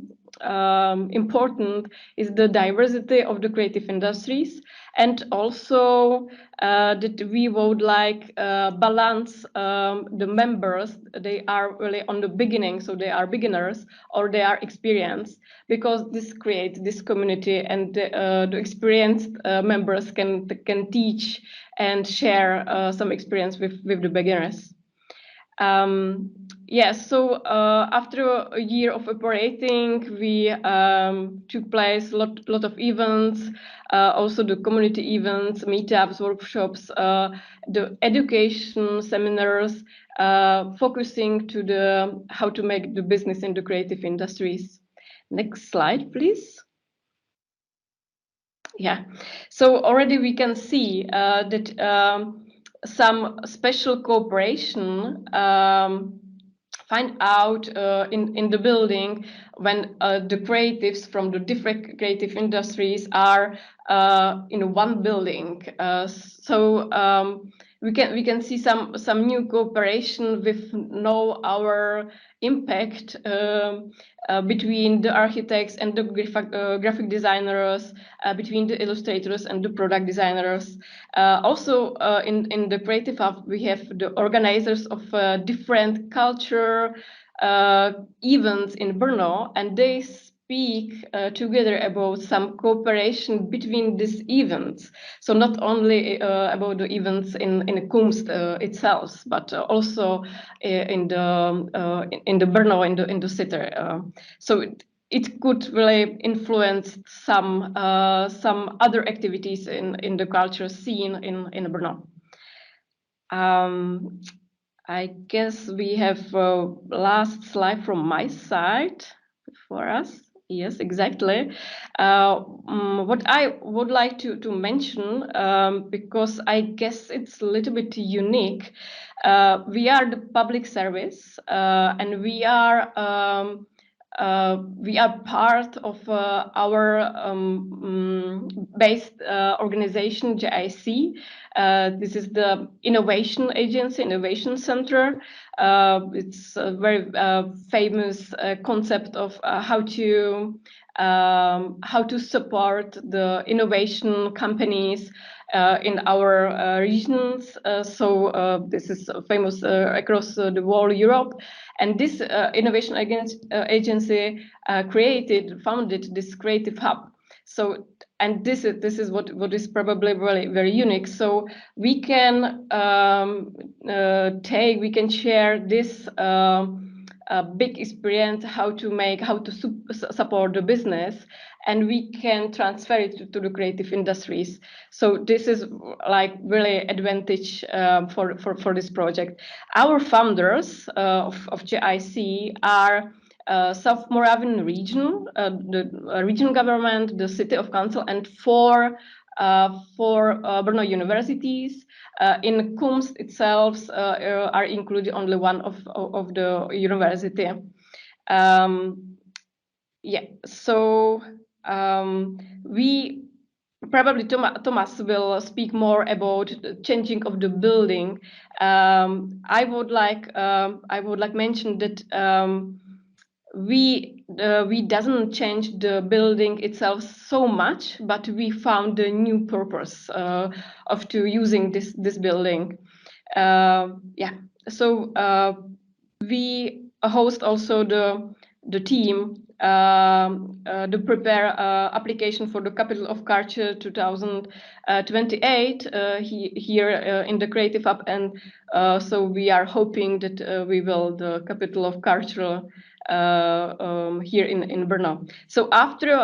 important is the diversity of the creative industries, and also that we would like balance the members. They are really on the beginning, so they are beginners or they are experienced, because this creates this community, and the experienced members can teach and share some experience with the beginners. Yes, so after a year of operating, we took place lot of events, also the community events, meetups, workshops, the education seminars, focusing to the how to make the business in the creative industries. Next slide, please. Yeah, so already we can see that some special cooperation find out in the building when the creatives from the different creative industries are in one building. So we can see some new cooperation with know our impact between the architects and the graphic designers, between the illustrators and the product designers. Also in the Creative Hub, we have the organizers of different culture events in Brno, and they speak together about some cooperation between these events. So not only about the events in Kumst itself, but also in the Brno, in the city. So it could really influence some other activities in the culture scene in Brno. I guess we have last slide from my side for us. Yes, exactly. What I would like to mention, because I guess it's a little bit unique, we are the public service, and we are part of our based organization, JIC. This is the innovation agency, innovation center. It's a very famous concept of how to support the innovation companies in our regions. So this is famous across the whole Europe. And this innovation agency founded this Creative Hub. So, and this is what is probably really very unique. So we can we can share this big experience how to support the business, and we can transfer it to the creative industries. So this is like really advantage for this project. Our founders of JIC are South Moravian region, the regional government, the city of council, and four Brno universities. In Kumst itself are included only one of the university. Yeah, so we probably Thomas will speak more about the changing of the building. I would like mention that we doesn't change the building itself so much, but we found a new purpose of to using this building. Yeah, so we host also the team to prepare application for the Capital of Culture 2028 here in the Creative Hub, and so we are hoping that we will the Capital of Culture here in Brno. So after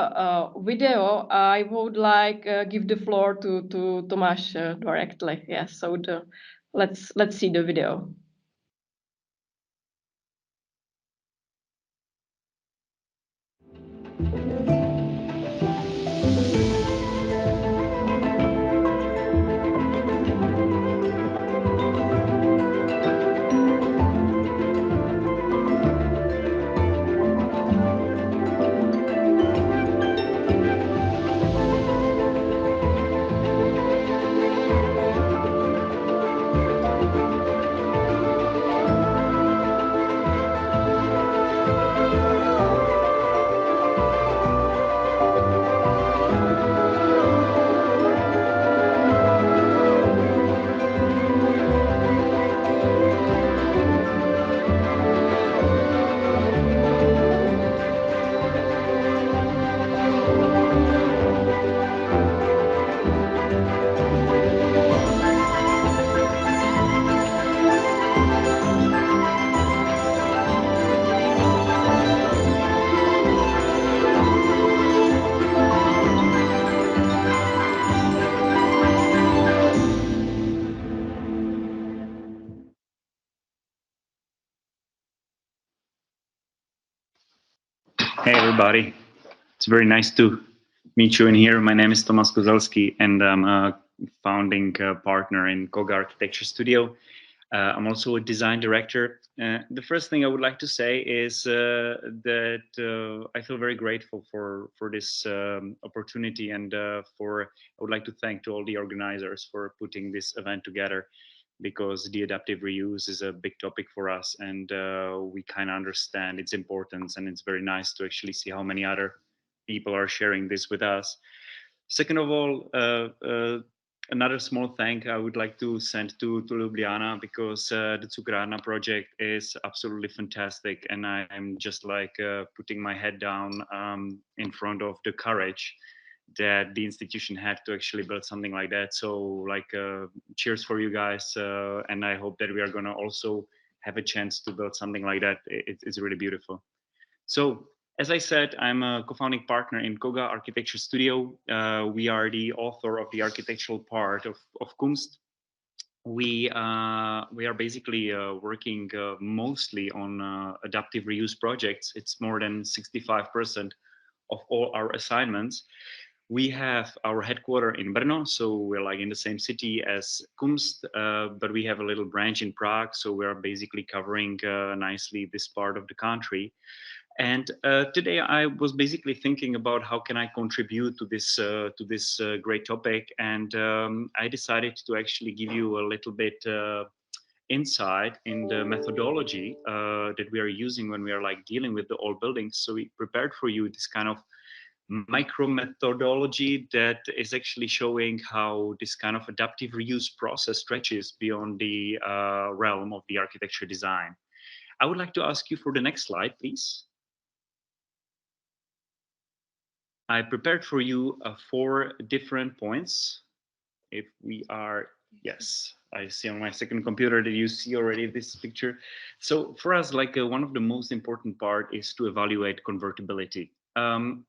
video, I would like give the floor to Tomáš directly. Yes, so let's see the video. Hey everybody, it's very nice to meet you in here. My name is Tomáš Kozelský and I'm a founding partner in Koga Architecture Studio. I'm also a design director. The first thing I would like to say is that I feel very grateful for this opportunity, and I would like to thank to all the organizers for putting this event together, because the adaptive reuse is a big topic for us, and we kind of understand its importance, and it's very nice to actually see how many other people are sharing this with us. Second of all, another small thank I would like to send to Ljubljana, because the Cukrarna project is absolutely fantastic, and I'm just like putting my head down in front of the courage that the institution had to actually build something like that. So like cheers for you guys, and I hope that we are gonna also have a chance to build something like that. It's really beautiful. So as I said, I'm a co-founding partner in Koga Architecture Studio. We are the author of the architectural part of Kunst. We are basically working mostly on adaptive reuse projects. It's more than 65% of all our assignments. We have our headquarter in Brno, so we're like in the same city as Kunst, but we have a little branch in Prague, so we're basically covering nicely this part of the country. And today I was basically thinking about how can I contribute to this great topic, and I decided to actually give you a little bit insight in the methodology that we are using when we are like dealing with the old buildings. So we prepared for you this kind of micro methodology that is actually showing how this kind of adaptive reuse process stretches beyond the realm of the architecture design. I would like to ask you for the next slide, please. I prepared for you 4 different points. If we are, yes, I see on my second computer that you see already this picture. So for us, like one of the most important part is to evaluate convertibility.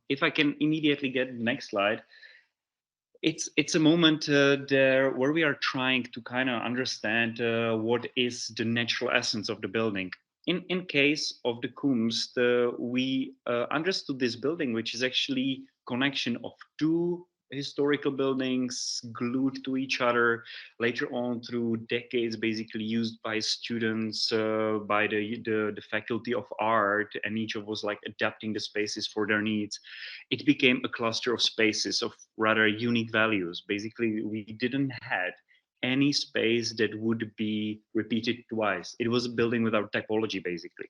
If I can immediately get the next slide, it's a moment there where we are trying to kind of understand what is the natural essence of the building. In case of the Kunst, we understood this building, which is actually connection of 2 historical buildings glued to each other, later on through decades basically used by students, by the faculty of art, and each of was like adapting the spaces for their needs. It became a cluster of spaces of rather unique values. Basically, we didn't had any space that would be repeated twice. It was a building without typology, basically.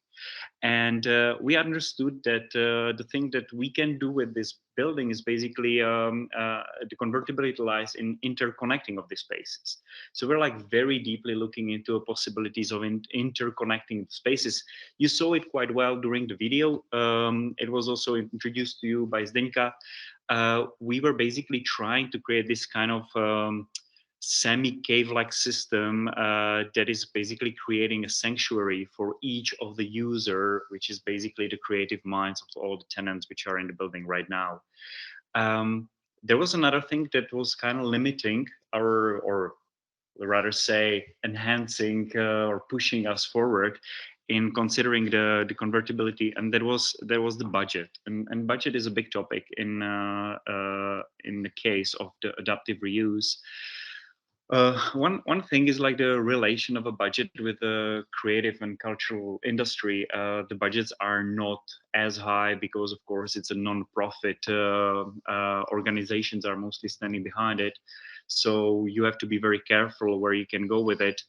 And we understood that the thing that we can do with this building is basically the convertibility lies in interconnecting of the spaces. So we're like very deeply looking into possibilities of interconnecting spaces. You saw it quite well during the video. It was also introduced to you by Zdenka. We were basically trying to create this kind of semi-cave-like system that is basically creating a sanctuary for each of the user, which is basically the creative minds of all the tenants which are in the building right now. There was another thing that was kind of limiting our, or rather say enhancing or pushing us forward in considering the convertibility, and there was the budget, and budget is a big topic in the case of the adaptive reuse. One thing is like the relation of a budget with the creative and cultural industry. The budgets are not as high because, of course, it's a non-profit. Organizations are mostly standing behind it, so you have to be very careful where you can go with it.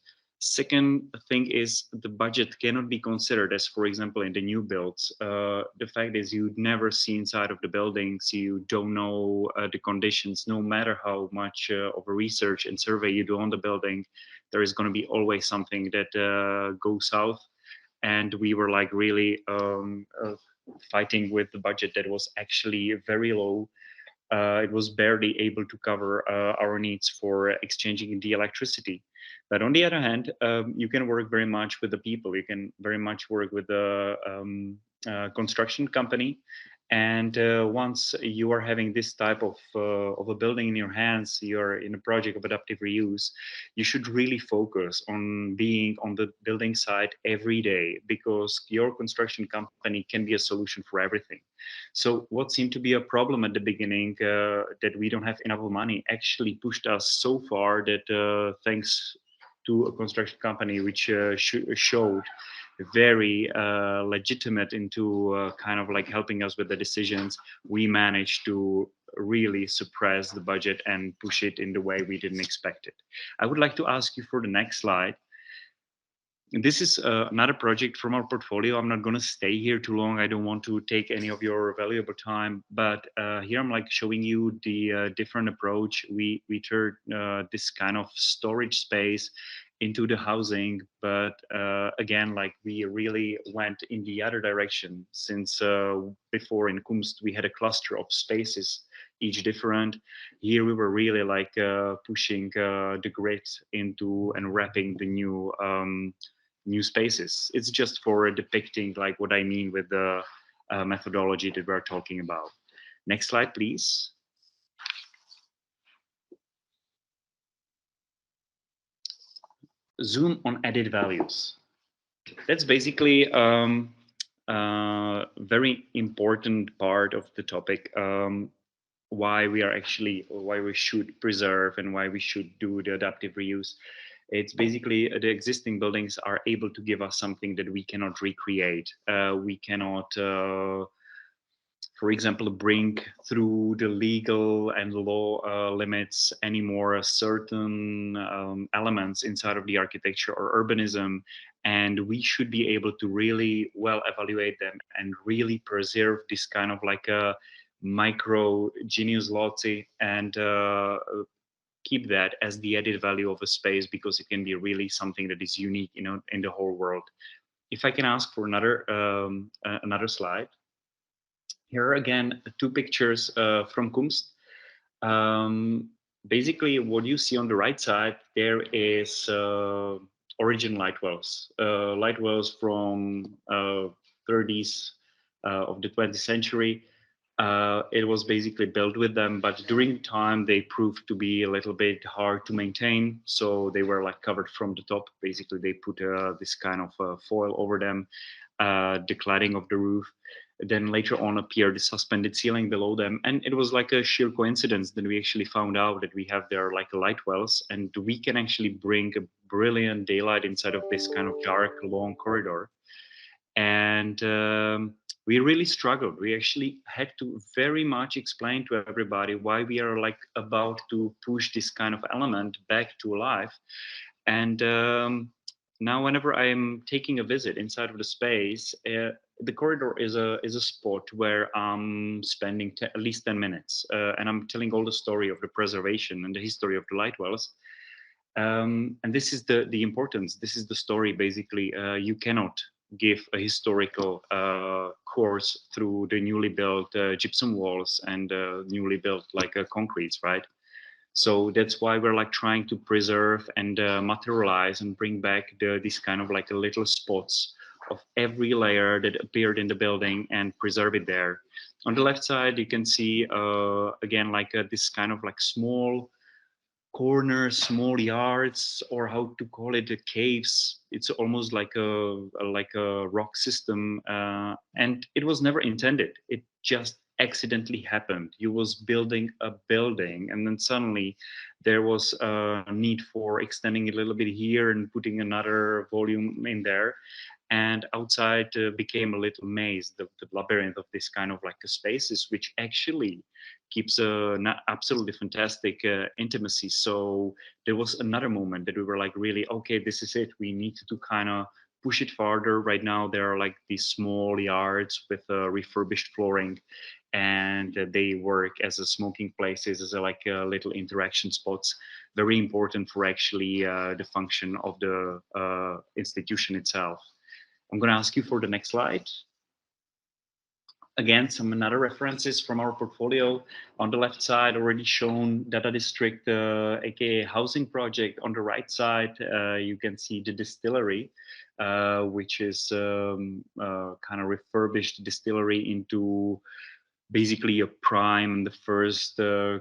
Second thing is the budget cannot be considered as, for example, in the new builds. The fact is you never see inside of the buildings, you don't know the conditions, no matter how much of a research and survey you do on the building, there is going to be always something that goes south. And we were like really fighting with the budget that was actually very low. It was barely able to cover our needs for exchanging the electricity. But on the other hand, you can work very much with the people. You can very much work with the construction company. And once you are having this type of a building in your hands, you're in a project of adaptive reuse, you should really focus on being on the building site every day, because your construction company can be a solution for everything. So what seemed to be a problem at the beginning, that we don't have enough money, actually pushed us so far that thanks to a construction company which showed very legitimate into kind of like helping us with the decisions, we managed to really suppress the budget and push it in the way we didn't expect it. I would like to ask you for the next slide. This is another project from our portfolio. I'm not going to stay here too long. I don't want to take any of your valuable time, but here I'm like showing you the different approach. We turned this kind of storage space into the housing, but again, like we really went in the other direction, since before in Kumst we had a cluster of spaces, each different. Here we were really like pushing the grid into and wrapping the new spaces. It's just for depicting like what I mean with the methodology that we're talking about. Next slide, please. Zoom on added values. That's basically very important part of the topic. Why we should preserve and why we should do the adaptive reuse. It's basically the existing buildings are able to give us something that we cannot recreate. We cannot, for example, bring through the legal and law limits anymore certain elements inside of the architecture or urbanism. And we should be able to really well evaluate them and really preserve this kind of like a micro genius loci and keep that as the added value of a space, because it can be really something that is unique, you know, in the whole world. If I can ask for another slide. Here are again 2 pictures from Kumst. Basically, what you see on the right side, there is origin light wells. Light wells from 30s of the 20th century. It was basically built with them, but during the time they proved to be a little bit hard to maintain. So they were like covered from the top. Basically, they put this kind of foil over them, the cladding of the roof. then later on appeared the suspended ceiling below them, and it was like a sheer coincidence that we actually found out that we have there like light wells, and we can actually bring a brilliant daylight inside of this kind of dark long corridor. And we really struggled. We actually had to very much explain to everybody why we are like about to push this kind of element back to life. And now whenever I'm taking a visit inside of the space, the corridor is a spot where I'm spending at least 10 minutes, and I'm telling all the story of the preservation and the history of the light wells. And this is the importance. This is the story. Basically, you cannot give a historical course through the newly built gypsum walls and newly built like concretes, right? So that's why we're like trying to preserve and materialize and bring back these kind of like little spots of every layer that appeared in the building and preserve it there. On the left side, you can see again like this kind of like small corners, small yards, or how to call it, the caves. It's almost like a rock system, and it was never intended. It just accidentally happened. You was building a building, and then suddenly there was a need for extending a little bit here and putting another volume in there. And outside became a little maze, the labyrinth of this kind of like spaces, which actually keeps an absolutely fantastic intimacy. So there was another moment that we were like, really, okay, this is it. We need to kind of push it farther. Right now, there are like these small yards with refurbished flooring, and they work as a smoking places, as a, like little interaction spots. Very important for actually the function of the institution itself. I'm going to ask you for the next slide. Again, some another references from our portfolio. On the left side, already shown Data District, aka housing project. On the right side, you can see the distillery, which is kind of refurbished distillery into basically a prime, the first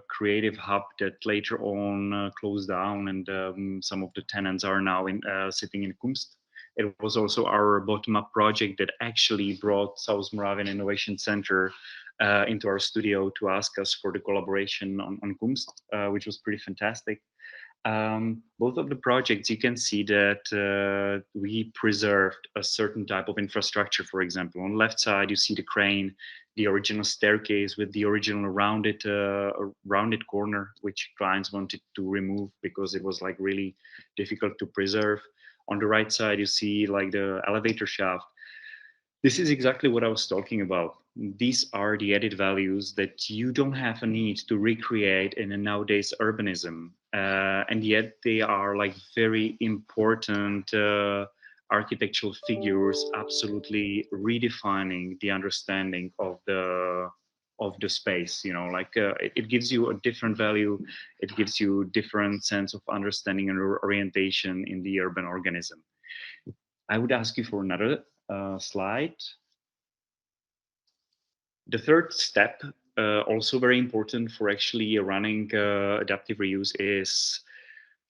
creative hub that later on closed down, and some of the tenants are now sitting in Kumst. It was also our bottom-up project that actually brought South Moravian Innovation Center into our studio to ask us for the collaboration on Kumst, which was pretty fantastic. Both of the projects, you can see that we preserved a certain type of infrastructure. For example, on the left side, you see the crane, the original staircase with the original rounded corner, which clients wanted to remove because it was like really difficult to preserve. On the right side, you see like the elevator shaft. This is exactly what I was talking about. These are the added values that you don't have a need to recreate in a nowadays urbanism. And yet they are like very important architectural figures, absolutely redefining the understanding of the space. You know, like it gives you a different value. It gives you different sense of understanding and orientation in the urban organism. I would ask you for another slide. The third step, also very important for actually running adaptive reuse, is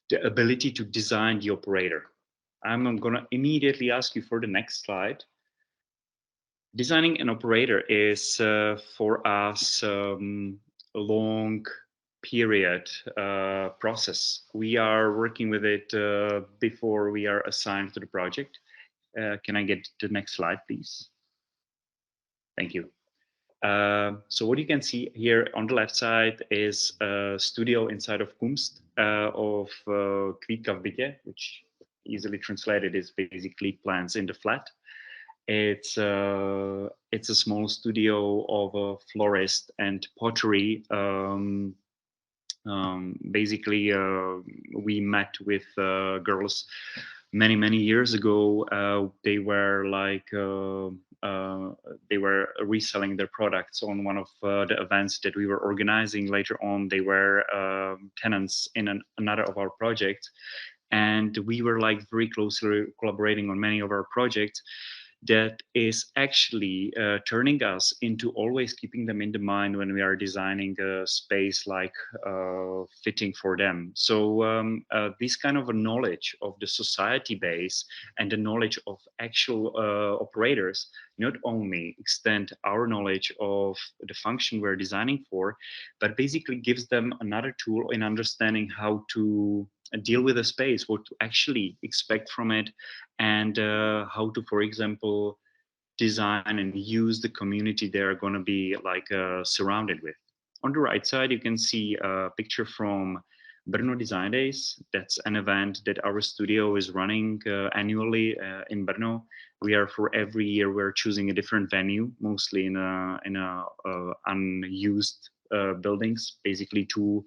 the ability to design the operator. I'm going to immediately ask you for the next slide. Designing an operator is for us a long period process. We are working with it before we are assigned to the project. Can I get the next slide, please? Thank you. So what you can see here on the left side is a studio inside of Kumst of Kvítka v bytě, which easily translated is basically plants in the flat. It's a small studio of a florist and pottery. Basically, we met with girls many years ago. They were like they were reselling their products on one of the events that we were organizing. Later on, they were tenants in another of our projects, and we were like very closely collaborating on many of our projects. that is actually turning us into always keeping them in the mind when we are designing a space like fitting for them. So this kind of a knowledge of the society base and the knowledge of actual operators not only extend our knowledge of the function we're designing for, but basically gives them another tool in understanding how to deal with a space, what to actually expect from it, and how to, for example, design and use the community they're going to be like surrounded with. On the right side, you can see a picture from Brno Design Days. That's an event that our studio is running annually in Brno. We are, for every year, we're choosing a different venue, mostly in unused buildings, basically to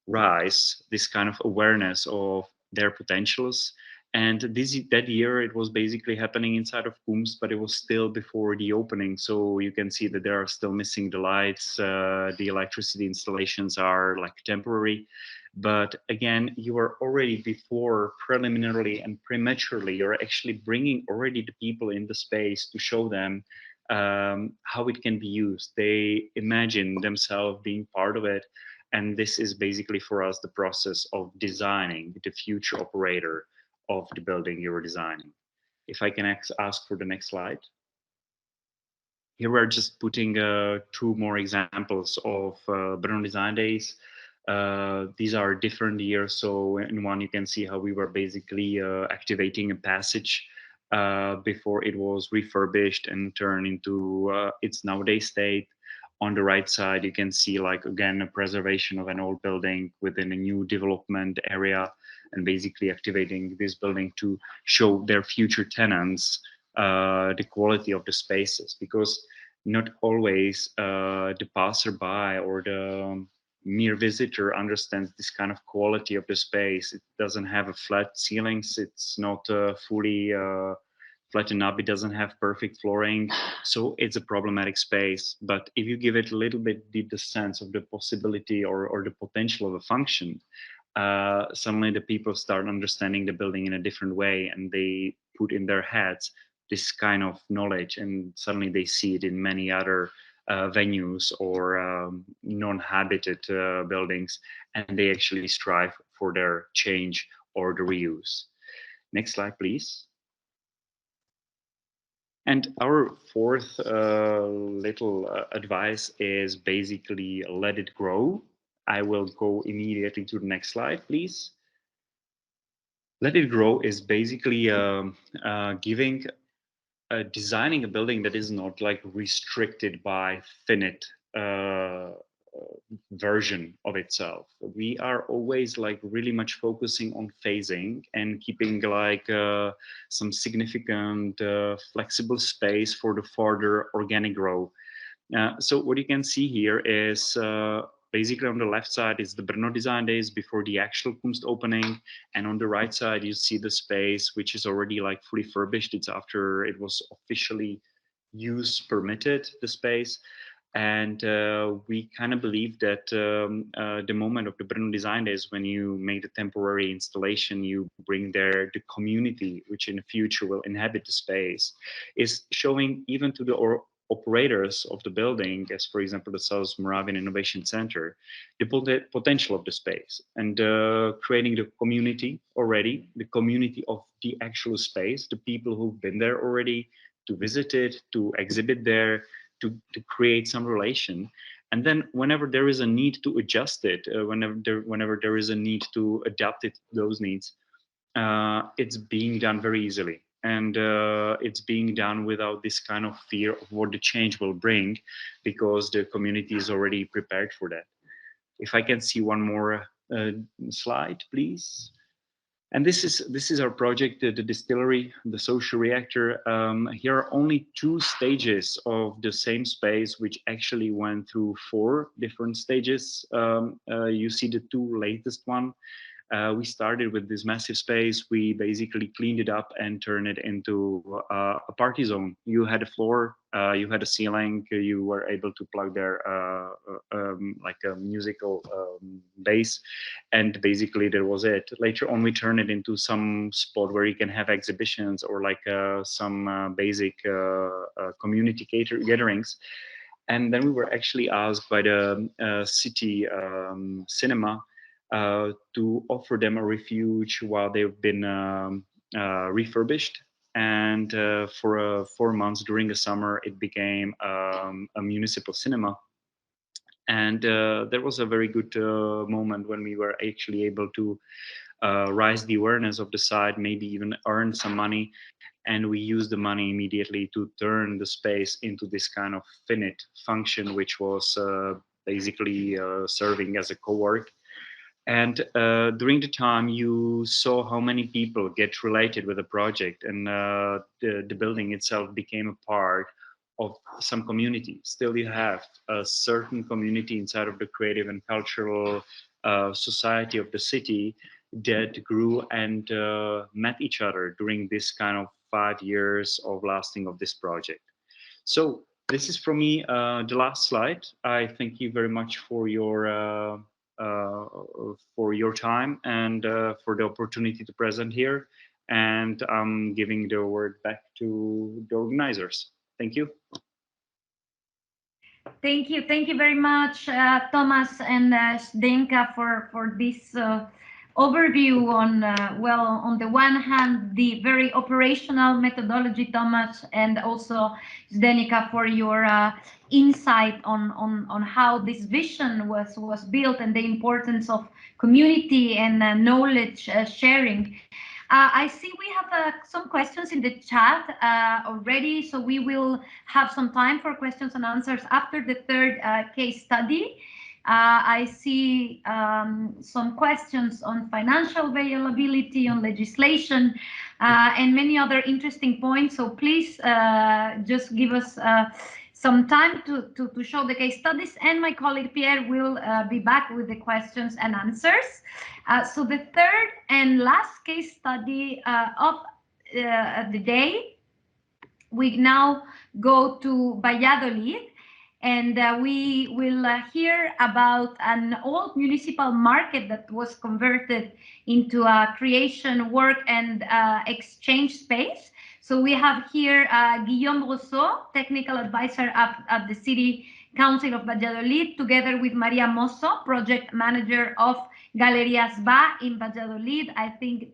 rise this kind of awareness of their potentials. And that year it was basically happening inside of Kumst, but it was still before the opening. So you can see that there are still missing the lights. The electricity installations are like temporary. But again, you are already before preliminarily and prematurely, you're actually bringing already the people in the space to show them how it can be used. They imagine themselves being part of it. And this is basically for us the process of designing the future operator of the building you're designing. If I can ask for the next slide. Here we're just putting two more examples of Brno Design Days. These are different years. So in one, you can see how we were basically activating a passage before it was refurbished and turned into its nowadays state. On the right side, you can see, like, again, a preservation of an old building within a new development area, and basically activating this building to show their future tenants the quality of the spaces, because not always the passerby or the mere visitor understands this kind of quality of the space. It doesn't have a flat ceilings. It's not fully flattened up. It doesn't have perfect flooring. So it's a problematic space. But if you give it a little bit the sense of the possibility or the potential of a function, suddenly the people start understanding the building in a different way, and they put in their heads this kind of knowledge, and suddenly they see it in many other venues or non-habited buildings, and they actually strive for their change or the reuse. Next slide, please. And our fourth little advice is basically let it grow. I will go immediately to the next slide, please. Let it grow is basically designing a building that is not like restricted by finite version of itself. We are always like really much focusing on phasing and keeping like some significant flexible space for the further organic growth. So what you can see here is basically on the left side is the Brno Design Days before the actual Kumst opening, and on the right side you see the space which is already like fully furbished. It's after it was officially use permitted, the space. And we kind of believe that the moment of the Brno Design Days, when you make the temporary installation, you bring there the community which in the future will inhabit the space, is showing even to the operators of the building, as for example the South Moravian Innovation Center, the potential of the space, and creating the community already, the community of the actual space, the people who've been there already, to visit it, to exhibit there, to create some relation. And then whenever there is a need to adjust it, whenever there is a need to adapt it to those needs, it's being done very easily. And it's being done without this kind of fear of what the change will bring, because the community is already prepared for that. If I can see one more slide, please. And this is our project, the distillery, the social reactor. Here are only 2 stages of the same space, which actually went through 4 different stages. You see the 2 latest one. We started with this massive space. We basically cleaned it up and turned it into a party zone. You had a floor, you had a ceiling, you were able to plug there like a musical bass, and basically that was it. Later on, we turned it into some spot where you can have exhibitions or like some basic community gatherings. And then we were actually asked by the city cinema to offer them a refuge while they've been refurbished. And for 4 months during the summer, it became a municipal cinema. And there was a very good moment when we were actually able to raise the awareness of the site, maybe even earn some money. And we used the money immediately to turn the space into this kind of finite function, which was basically serving as a co-work. And during the time, you saw how many people get related with the project, and the building itself became a part of some community. Still, you have a certain community inside of the creative and cultural society of the city that grew and met each other during this kind of 5 years of lasting of this project. So this is for me the last slide. I thank you very much for your time and for the opportunity to present here. And I'm giving the word back to the organizers. Thank you. Thank you very much, Thomas and Zdenka, for this overview on, well, on the one hand, the very operational methodology, Thomas, and also Zdenka for your insight on how this vision was built and the importance of community and knowledge sharing. I see we have some questions in the chat already, so we will have some time for questions and answers after the third case study. I see some questions on financial availability, on legislation, and many other interesting points. So please just give us some time to show the case studies, and my colleague Pierre will be back with the questions and answers. So the third and last case study of the day, we now go to Valladolid, and we will hear about an old municipal market that was converted into a creation, work, and exchange space. So we have here Guillaume Rousseau, technical advisor at the City Council of Valladolid, together with Maria Mosso, project manager of Galerías VA in Valladolid. I think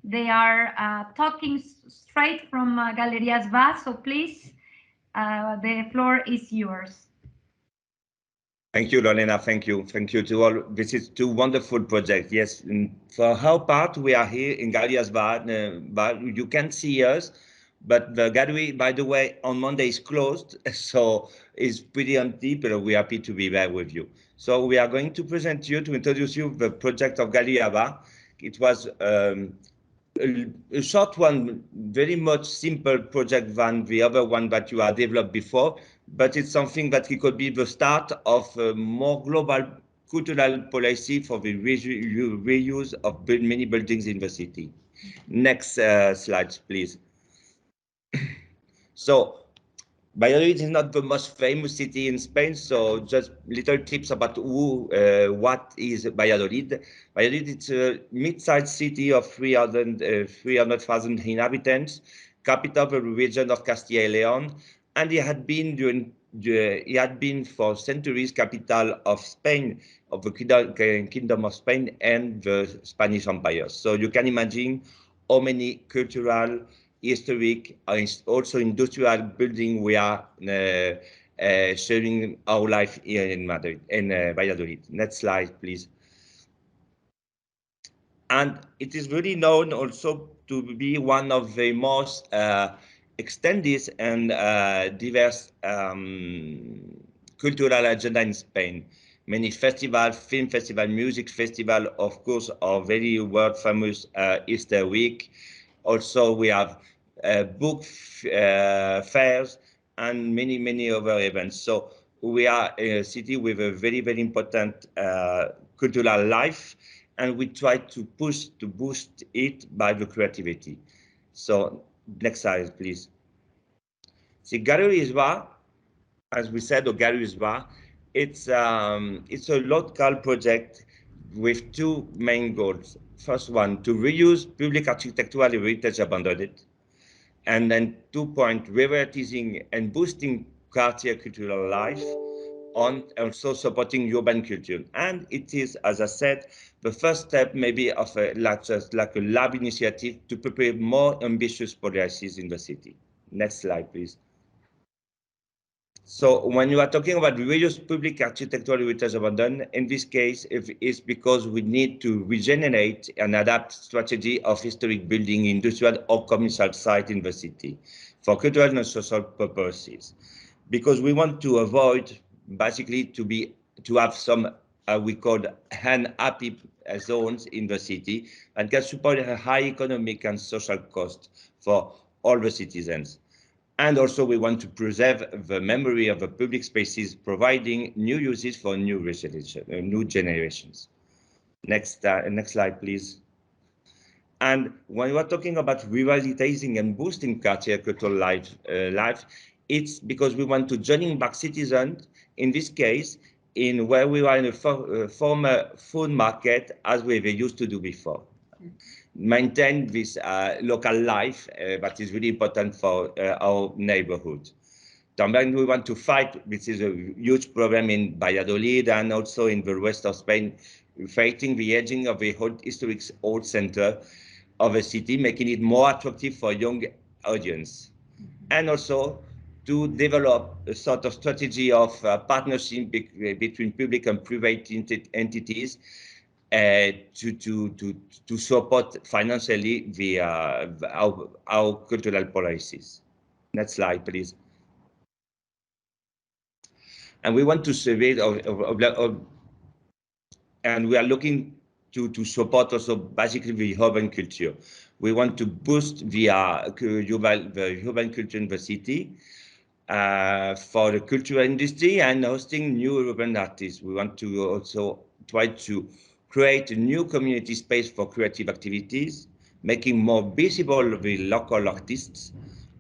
they are talking straight from Galerías VA, so please, the floor is yours. Thank you, Lorena. Thank you. Thank you to all. This is two wonderful projects. Yes, for our part, we are here in Galerías VA. You can see us, but the gallery, by the way, on Monday is closed, so it's pretty empty, but we're happy to be there with you. So we are going to present you, to introduce you the project of Galerías VA. It was a short one, very much simple project than the other one that you have developed before, but it's something that it could be the start of a more global cultural policy for the reuse of many buildings in the city. Next slide, please. So, Valladolid is not the most famous city in Spain, so just little tips about what is Valladolid. Valladolid is a mid-sized city of 300,000 inhabitants, capital of the region of Castilla y León, and it had been for centuries capital of Spain, of the Kingdom of Spain and the Spanish Empire. So you can imagine how many cultural, historic, and also industrial building we are sharing our life here in Madrid, in Valladolid. Next slide, please. And it is really known also to be one of the most extended and diverse cultural agenda in Spain. Many festivals, film festival, music festival, of course, are very world famous Easter week. Also, we have book fairs and many other events. So we are a city with a very important cultural life, and we try to boost it by the creativity. So next slide, please. See, Galerie Joie, as we said, or Galerie Joie, it's a local project with two main goals. First one, to reuse public architectural heritage abandoned, and then 2 point, revitalizing and boosting quartier cultural life, on also supporting urban culture. And it is, as I said, the first step maybe of a like a lab initiative to prepare more ambitious policies in the city. Next slide, please. So when you are talking about reuse public architectural heritage abandoned, in this case, it's because we need to regenerate and adapt strategy of historic building, industrial or commercial site in the city for cultural and social purposes, because we want to avoid basically to have some we call unhappy zones in the city, and can support a high economic and social cost for all the citizens. And also we want to preserve the memory of the public spaces, providing new uses for new generations. Next slide, please. And when we are talking about revitalizing and boosting quartier cultural life, it's because we want to joining back citizens, in this case, in where we were in a former food market as we used to do before. Maintain this local life that is really important for our neighborhood. Then we want to fight, this is a huge problem in Valladolid and also in the rest of Spain, fighting the aging of the historic old center of a city, making it more attractive for young audience. And also to develop a sort of strategy of partnership between public and private entities to support financially our cultural policies. Next slide, please. And we want to survey and we are looking to support also basically the urban culture. We want to boost the urban culture in the city for the cultural industry and hosting new urban artists. We want to also try to create a new community space for creative activities, making more visible the local artists,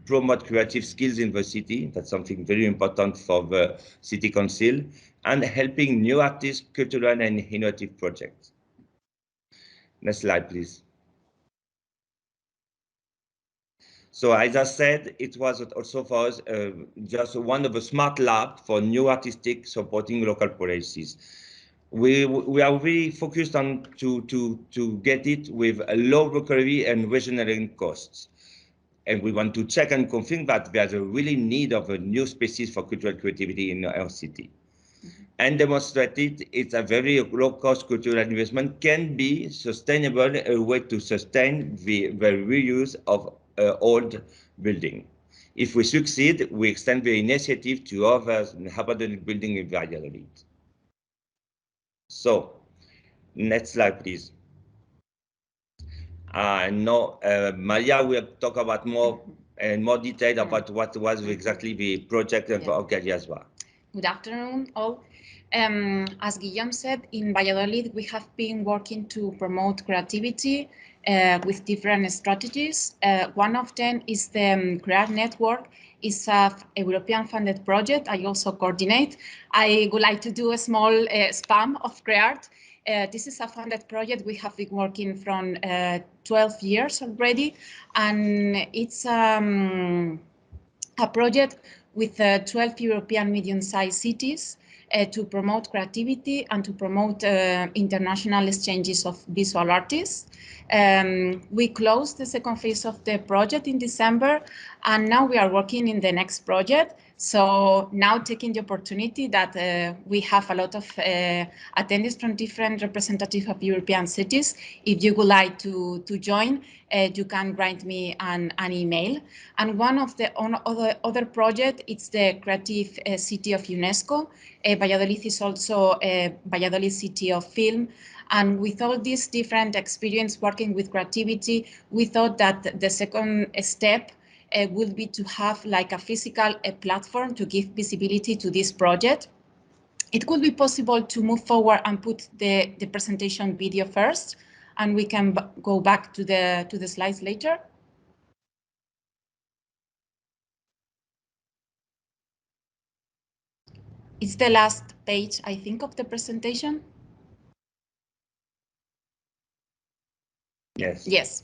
promote creative skills in the city. That's something very important for the city council, and helping new artists, cultural and innovative projects. Next slide, please. So as I said, it was also for us just one of the smart lab for new artistic supporting local policies. We are really focused on to get it with a low recovery and regenerating costs. And we want to check and confirm that there's a really need of a new species for cultural creativity in our city. And demonstrated it's a very low-cost cultural investment can be sustainable, a way to sustain the reuse of old building. If we succeed, we extend the initiative to other abandoned building in Valladolid. So, next slide, please. No, Maria will talk about more detail about what was exactly the project of Galerie Joie. Good afternoon, all. As Guillaume said, in Valladolid, we have been working to promote creativity with different strategies. One of them is the CREART Network. It's a European funded project I also coordinate. I would like to do a small spam of CREART. This is a funded project. We have been working from 12 years already, and it's a project with 12 European medium-sized cities to promote creativity and to promote international exchanges of visual artists. We closed the second phase of the project in December, and now we are working in the next project. So now taking the opportunity that we have a lot of attendees from different representatives of European cities, if you would like to join, you can write me an email. And one of the other project, it's the Creative City of UNESCO. Valladolid is also a Valladolid City of Film. And with all this different experience working with creativity, we thought that the second step would be to have like a physical platform to give visibility to this project. it could be possible to move forward and put the presentation video first, and we can go back to the slides later. It's the last page, I think, of the presentation. Yes. Yes.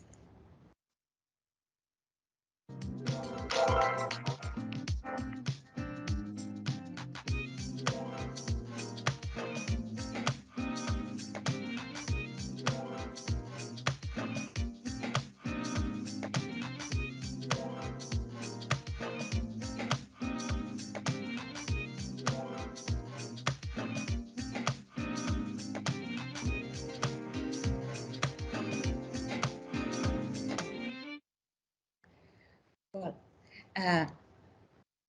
Well,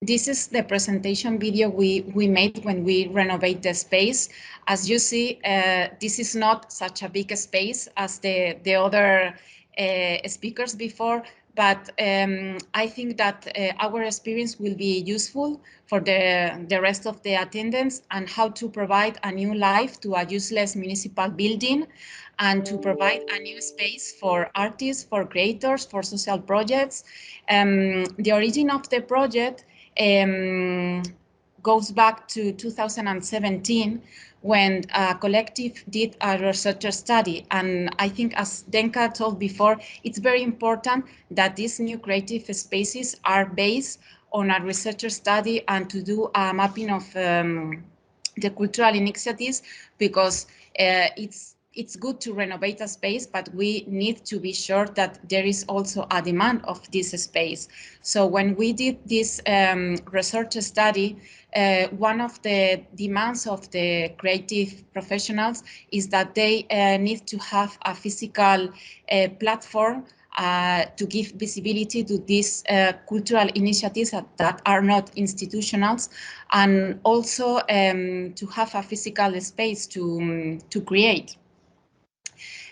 this is the presentation video we made when we renovate the space. As you see, this is not such a big space as the other speakers before, but I think that our experience will be useful for the rest of the attendants, and how to provide a new life to a useless municipal building, and to provide a new space for artists, for creators, for social projects. The origin of the project goes back to 2017, when a collective did a researcher study. And I think, as Denka told before, it's very important that these new creative spaces are based on a researcher study, and to do a mapping of the cultural initiatives, because it's good to renovate a space, but we need to be sure that there is also a demand of this space. So when we did this research study, one of the demands of the creative professionals is that they need to have a physical platform to give visibility to these cultural initiatives that are not institutionals, and also to have a physical space to create.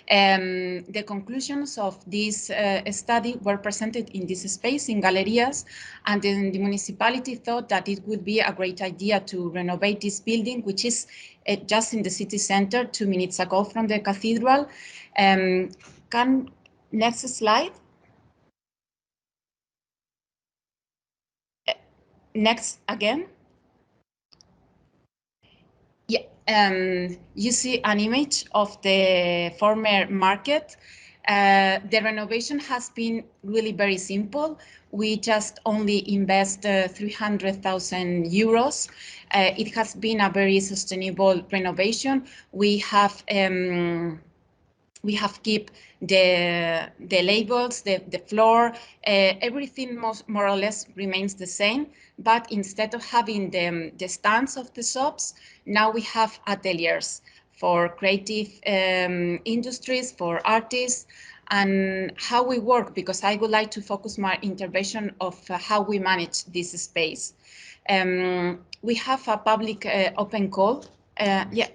The conclusions of this study were presented in this space, in Galerías, and then the municipality thought that it would be a great idea to renovate this building, which is just in the city center, 2 minutes ago from the cathedral. Next slide. Next again. Yeah, you see an image of the former market. The renovation has been really very simple. We just only invest 300,000 euros. It has been a very sustainable renovation. We have kept the labels, the floor, everything more or less remains the same. But instead of having the stands of the shops, now we have ateliers for creative industries, for artists. And how we work, because I would like to focus my intervention of how we manage this space. We have a public open call. Yeah,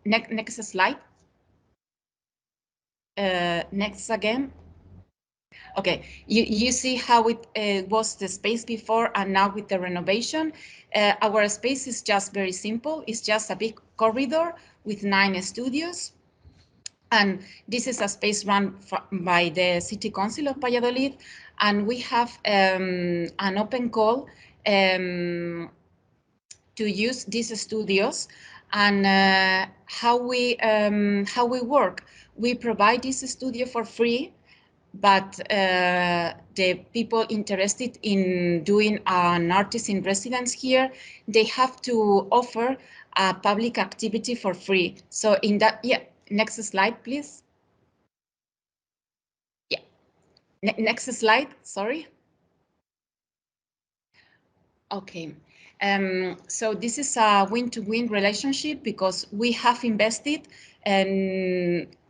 next slide. Next again. Okay, you see how it was the space before, and now with the renovation. Our space is just very simple. It's just a big corridor with 9 studios. And this is a space run by the City Council of Valladolid. And we have an open call to use these studios. And how we work. We provide this studio for free, but the people interested in doing an artist in residence here, they have to offer a public activity for free. So in that, yeah, next slide, please. Yeah, next slide, sorry. Okay. So this is a win-to-win relationship, because we have invested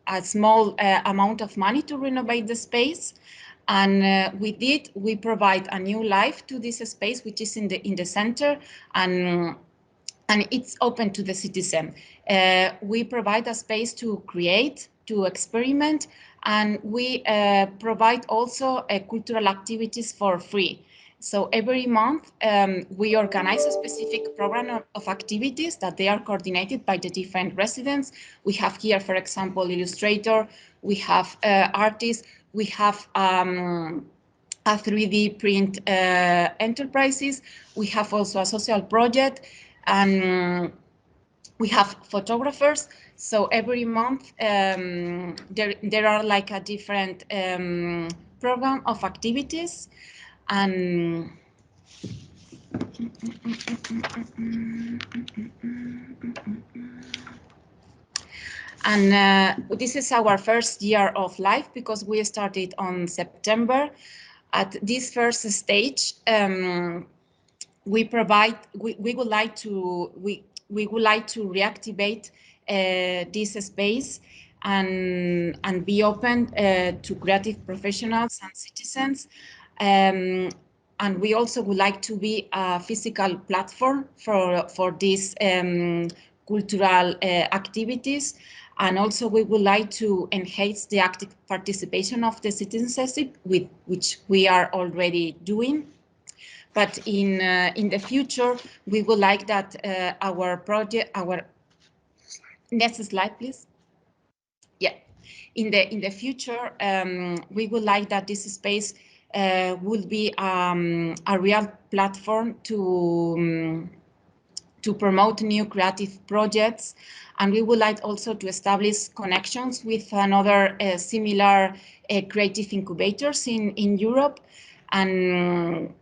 a small amount of money to renovate the space, and with it we provide a new life to this space, which is in the center, and it's open to the citizen. We provide a space to create, to experiment, and we provide also cultural activities for free. So every month, we organize a specific program of activities that they are coordinated by the different residents. We have here, for example, illustrator, we have artists, we have a 3D print enterprises, we have also a social project, and we have photographers. So every month there are like a different program of activities. And this is our first year of life because we started on September. At this first stage, we would like to reactivate this space and be open to creative professionals and citizens. And we also would like to be a physical platform for these cultural activities. And also we would like to enhance the active participation of the citizenship, which we are already doing. But in the future, we would like that our next slide, please. Yeah, in the future, we would like that this space would be a real platform to promote new creative projects, and we would like also to establish connections with another similar creative incubators in Europe. And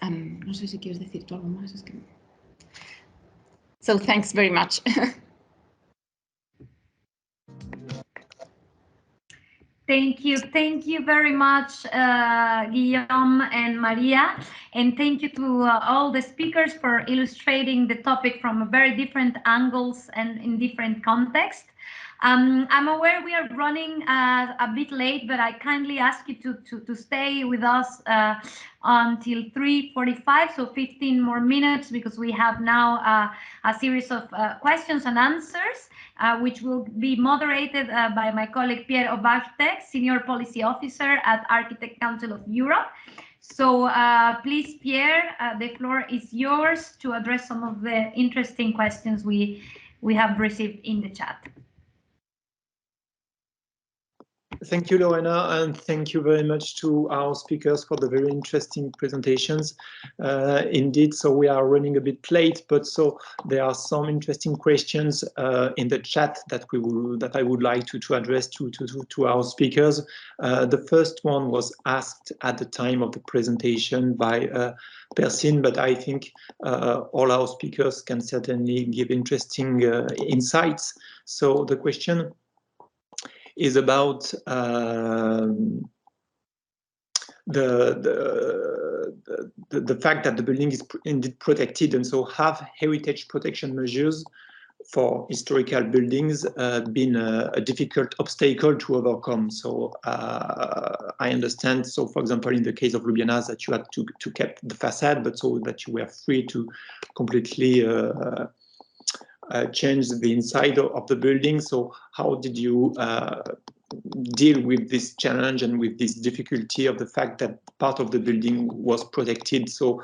no sé si quieres decir tú algo más. Es que... So thanks very much. Thank you very much, Guillaume and Maria, and thank you to all the speakers for illustrating the topic from very different angles and in different contexts. I'm aware we are running a bit late, but I kindly ask you to stay with us until 3:45, so 15 more minutes, because we have now a series of questions and answers, which will be moderated by my colleague Pierre Aubachtek, Senior Policy Officer at Architect Council of Europe. So please, Pierre, the floor is yours to address some of the interesting questions we have received in the chat. Thank you, Lorena, and thank you very much to our speakers for the very interesting presentations. Indeed, so we are running a bit late, but so there are some interesting questions in the chat that I would like to address to our speakers. The first one was asked at the time of the presentation by Persin, but I think all our speakers can certainly give interesting insights. So the question is about the fact that the building is indeed protected, and so have heritage protection measures for historical buildings been a difficult obstacle to overcome? So I understand, so for example, in the case of Ljubljana, that you had to keep the facade, but so that you were free to completely change the inside of the building. So how did you deal with this challenge and with this difficulty of the fact that part of the building was protected? So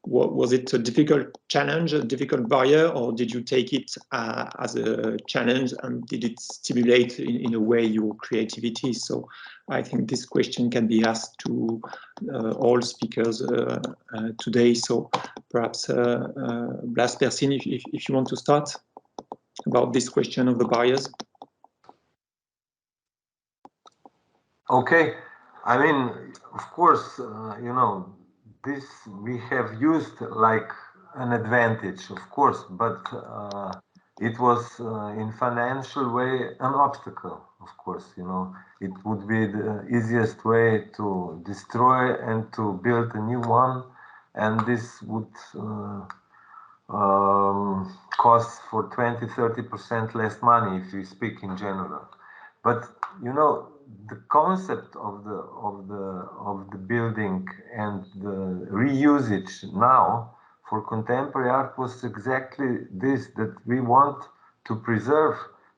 was it a difficult challenge, a difficult barrier, or did you take it as a challenge, and did it stimulate in a way your creativity? So I think this question can be asked to all speakers today. So perhaps Blas, Persin, if you want to start about this question of the barriers. Okay, I mean, of course, you know, this we have used like an advantage, of course, but it was in financial way an obstacle, of course. You know, it would be the easiest way to destroy and to build a new one, and this would cost for 20–30% less money if you speak in general. But you know, the concept of the building and the reusage now for contemporary art was exactly this, that we want to preserve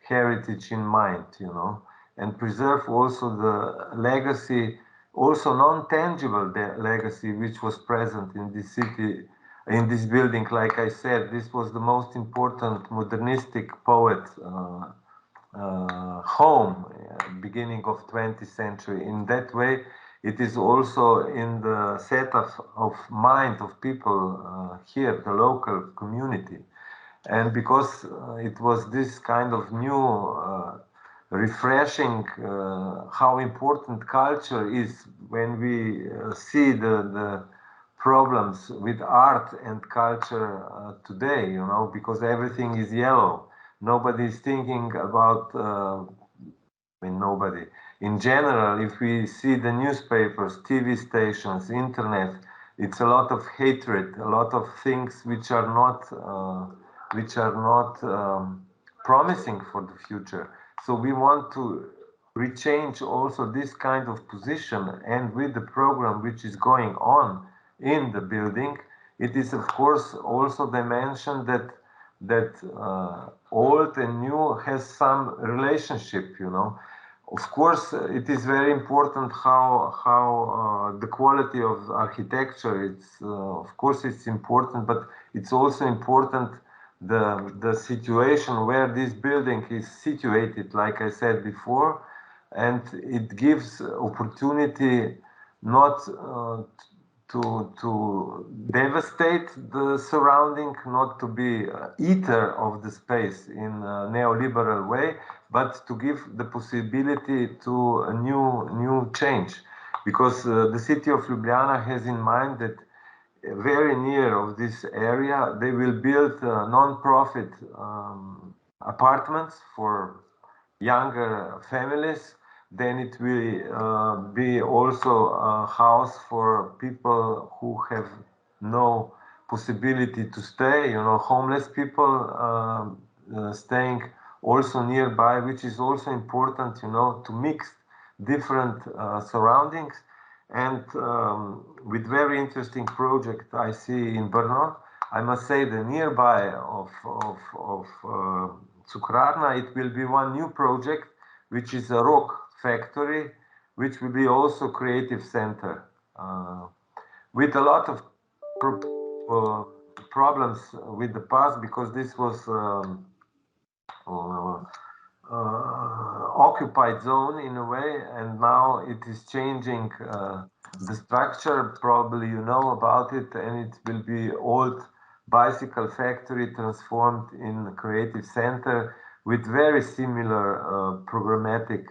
heritage in mind, you know, and preserve also the legacy also non-tangible legacy which was present in this city, in this building. Like I said, this was the most important modernistic poet home, beginning of 20th century. In that way, it is also in the set of mind of people here, the local community. And because it was this kind of new refreshing how important culture is when we see the problems with art and culture today, you know, because everything is yellow. Nobody is thinking about, I mean, nobody. In general, if we see the newspapers, TV stations, internet, it's a lot of hatred, a lot of things which are not promising for the future. So we want to rechange also this kind of position, and with the program which is going on in the building, it is of course also dimension that old and new has some relationship, you know. Of course, it is very important how the quality of architecture. It's of course it's important, but it's also important the situation where this building is situated, like I said before, and it gives opportunity not to devastate the surrounding, not to be eater of the space in a neoliberal way, but to give the possibility to a new change, because the city of Ljubljana has in mind that very near of this area they will build non-profit apartments for younger families. Then it will be also a house for people who have no possibility to stay, you know, homeless people staying also nearby, which is also important, you know, to mix different surroundings. And with very interesting project I see in Brno, I must say the nearby of Cukrarna, it will be one new project, which is a rock factory, which will be also creative center, with a lot of problems with the past, because this was occupied zone in a way, and now it is changing the structure. Probably you know about it, and it will be old bicycle factory transformed in a creative center with very similar programmatic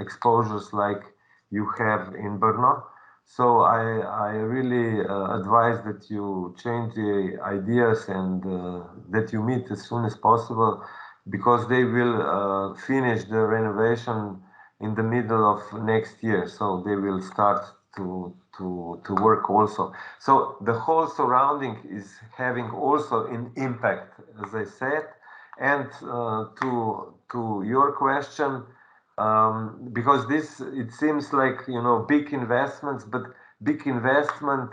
exposures like you have in Brno. So I really advise that you change the ideas and that you meet as soon as possible, because they will finish the renovation in the middle of next year. So they will start to work also. So the whole surrounding is having also an impact, as I said. And to your question, because this, it seems like, you know, big investments, but big investment,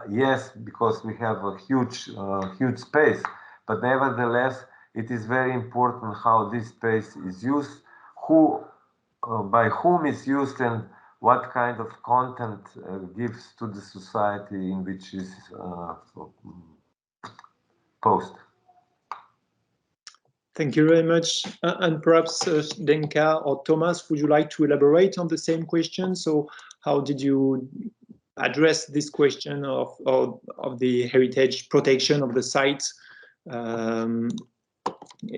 yes, because we have a huge space, but nevertheless, it is very important how this space is used, who, by whom is used, and what kind of content gives to the society in which is posted. Thank you very much. And perhaps Zdenka or Thomas, would you like to elaborate on the same question? So how did you address this question of the heritage protection of the sites?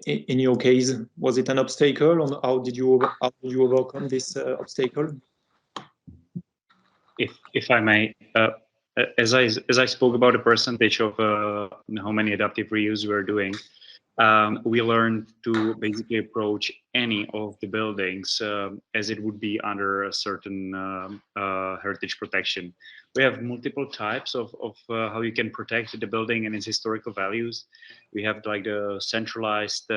In your case, was it an obstacle, or how did you overcome this obstacle? If I may, as I spoke about the percentage of how many adaptive reuse we're doing, we learned to basically approach any of the buildings as it would be under a certain heritage protection. We have multiple types of how you can protect the building and its historical values. We have like the centralized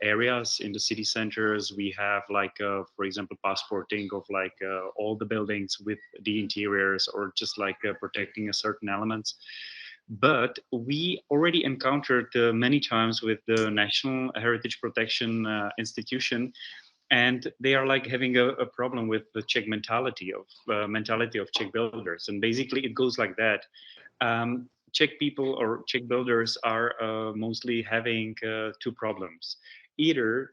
areas in the city centers. We have like, for example, passporting of like all the buildings with the interiors, or just like protecting a certain elements. But we already encountered many times with the National Heritage Protection Institution and they are like having a problem with the Czech mentality of Czech builders, and basically it goes like that. Czech people or Czech builders are mostly having two problems. Either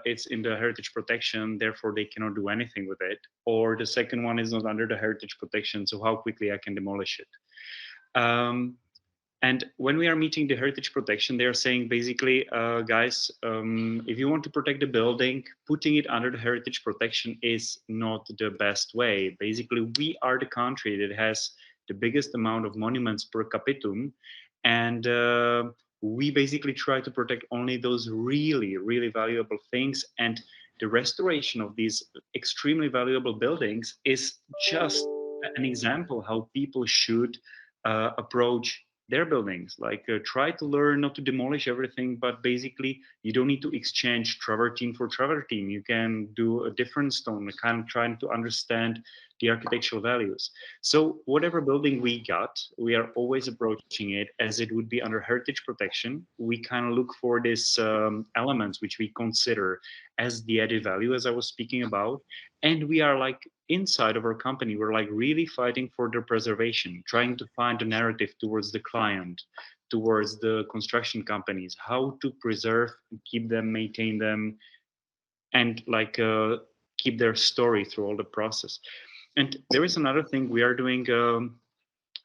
it's in the heritage protection, therefore they cannot do anything with it, or the second one is not under the heritage protection, so how quickly I can demolish it. And when we are meeting the heritage protection, they are saying basically, guys, if you want to protect the building, putting it under the heritage protection is not the best way. Basically, we are the country that has the biggest amount of monuments per capita, and we basically try to protect only those really, really valuable things. And the restoration of these extremely valuable buildings is just an example how people should approach their buildings. Like try to learn not to demolish everything, but basically you don't need to exchange travertine for travertine. You can do a different stone, kind of trying to understand the architectural values. So whatever building we got, we are always approaching it as it would be under heritage protection. We kind of look for these elements which we consider as the added value, as I was speaking about. And we are like inside of our company, we're like really fighting for their preservation, trying to find a narrative towards the client, towards the construction companies, how to preserve, keep them, maintain them, and like keep their story through all the process. And there is another thing, we are doing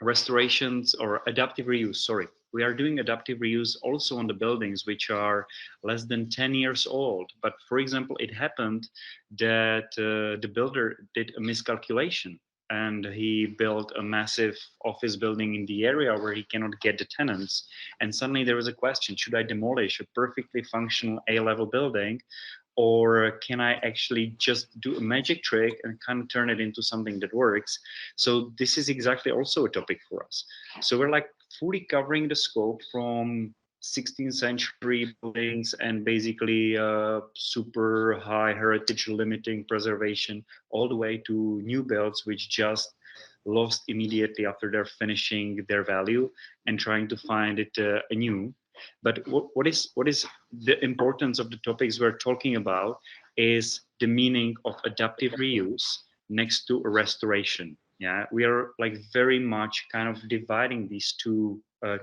restorations or adaptive reuse, sorry. We are doing adaptive reuse also on the buildings which are less than 10 years old. But for example, it happened that the builder did a miscalculation and he built a massive office building in the area where he cannot get the tenants. And suddenly there was a question, should I demolish a perfectly functional A-level building, or can I actually just do a magic trick and kind of turn it into something that works? So this is exactly also a topic for us. So we're like fully covering the scope from 16th century buildings and basically super high heritage limiting preservation, all the way to new builds which just lost immediately after they're finishing their value and trying to find it anew. But what is the importance of the topics we're talking about is the meaning of adaptive reuse next to a restoration. Yeah, we are like very much kind of dividing these two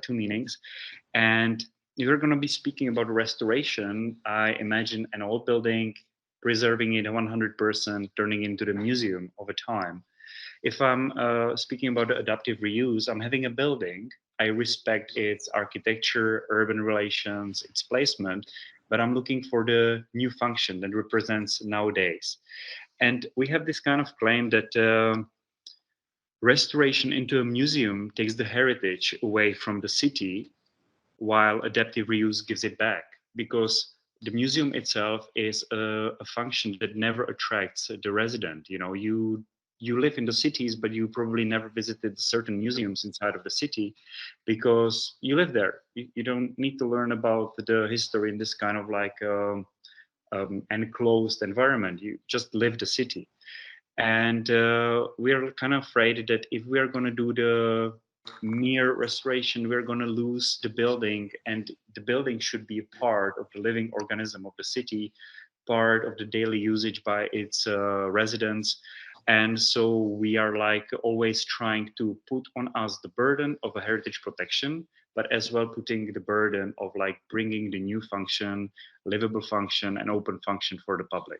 meanings. And if we're going to be speaking about restoration, I imagine an old building, preserving it 100%, turning into the museum over time. If I'm speaking about the adaptive reuse, I'm having a building. I respect its architecture, urban relations, its placement, but I'm looking for the new function that represents nowadays. And we have this kind of claim that restoration into a museum takes the heritage away from the city, while adaptive reuse gives it back, because the museum itself is a function that never attracts the resident. You know, you live in the cities, but you probably never visited certain museums inside of the city because you live there. You don't need to learn about the history in this kind of like enclosed environment. You just live the city. And we are kind of afraid that if we are going to do the mere restoration, we're going to lose the building, and the building should be a part of the living organism of the city, part of the daily usage by its residents. And so we are like always trying to put on us the burden of a heritage protection, but as well putting the burden of like bringing the new function, livable function, and open function for the public.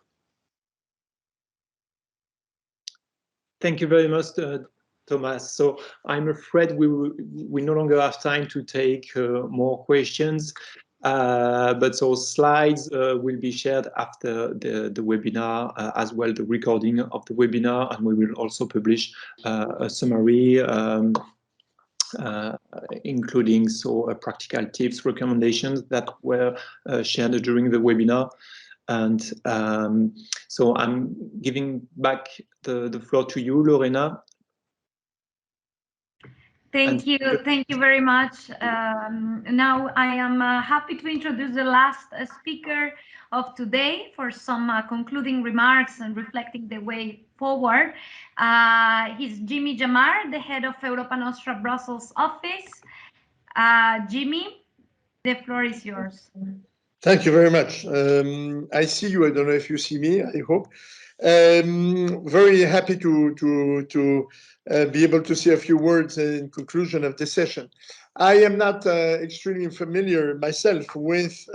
Thank you very much, Thomas. So I'm afraid we no longer have time to take more questions, but those slides will be shared after the webinar, as well the recording of the webinar, and we will also publish a summary including practical tips, recommendations that were shared during the webinar. And so I'm giving back the floor to you, Lorena. Thank you very much. Now I am happy to introduce the last speaker of today for some concluding remarks and reflecting the way forward. He's Jimmy Jamar, the head of Europa Nostra Brussels office. Jimmy, the floor is yours. Thank you very much. I see you. I don't know if you see me. I hope. Very happy to be able to say a few words in conclusion of this session. I am not extremely familiar myself with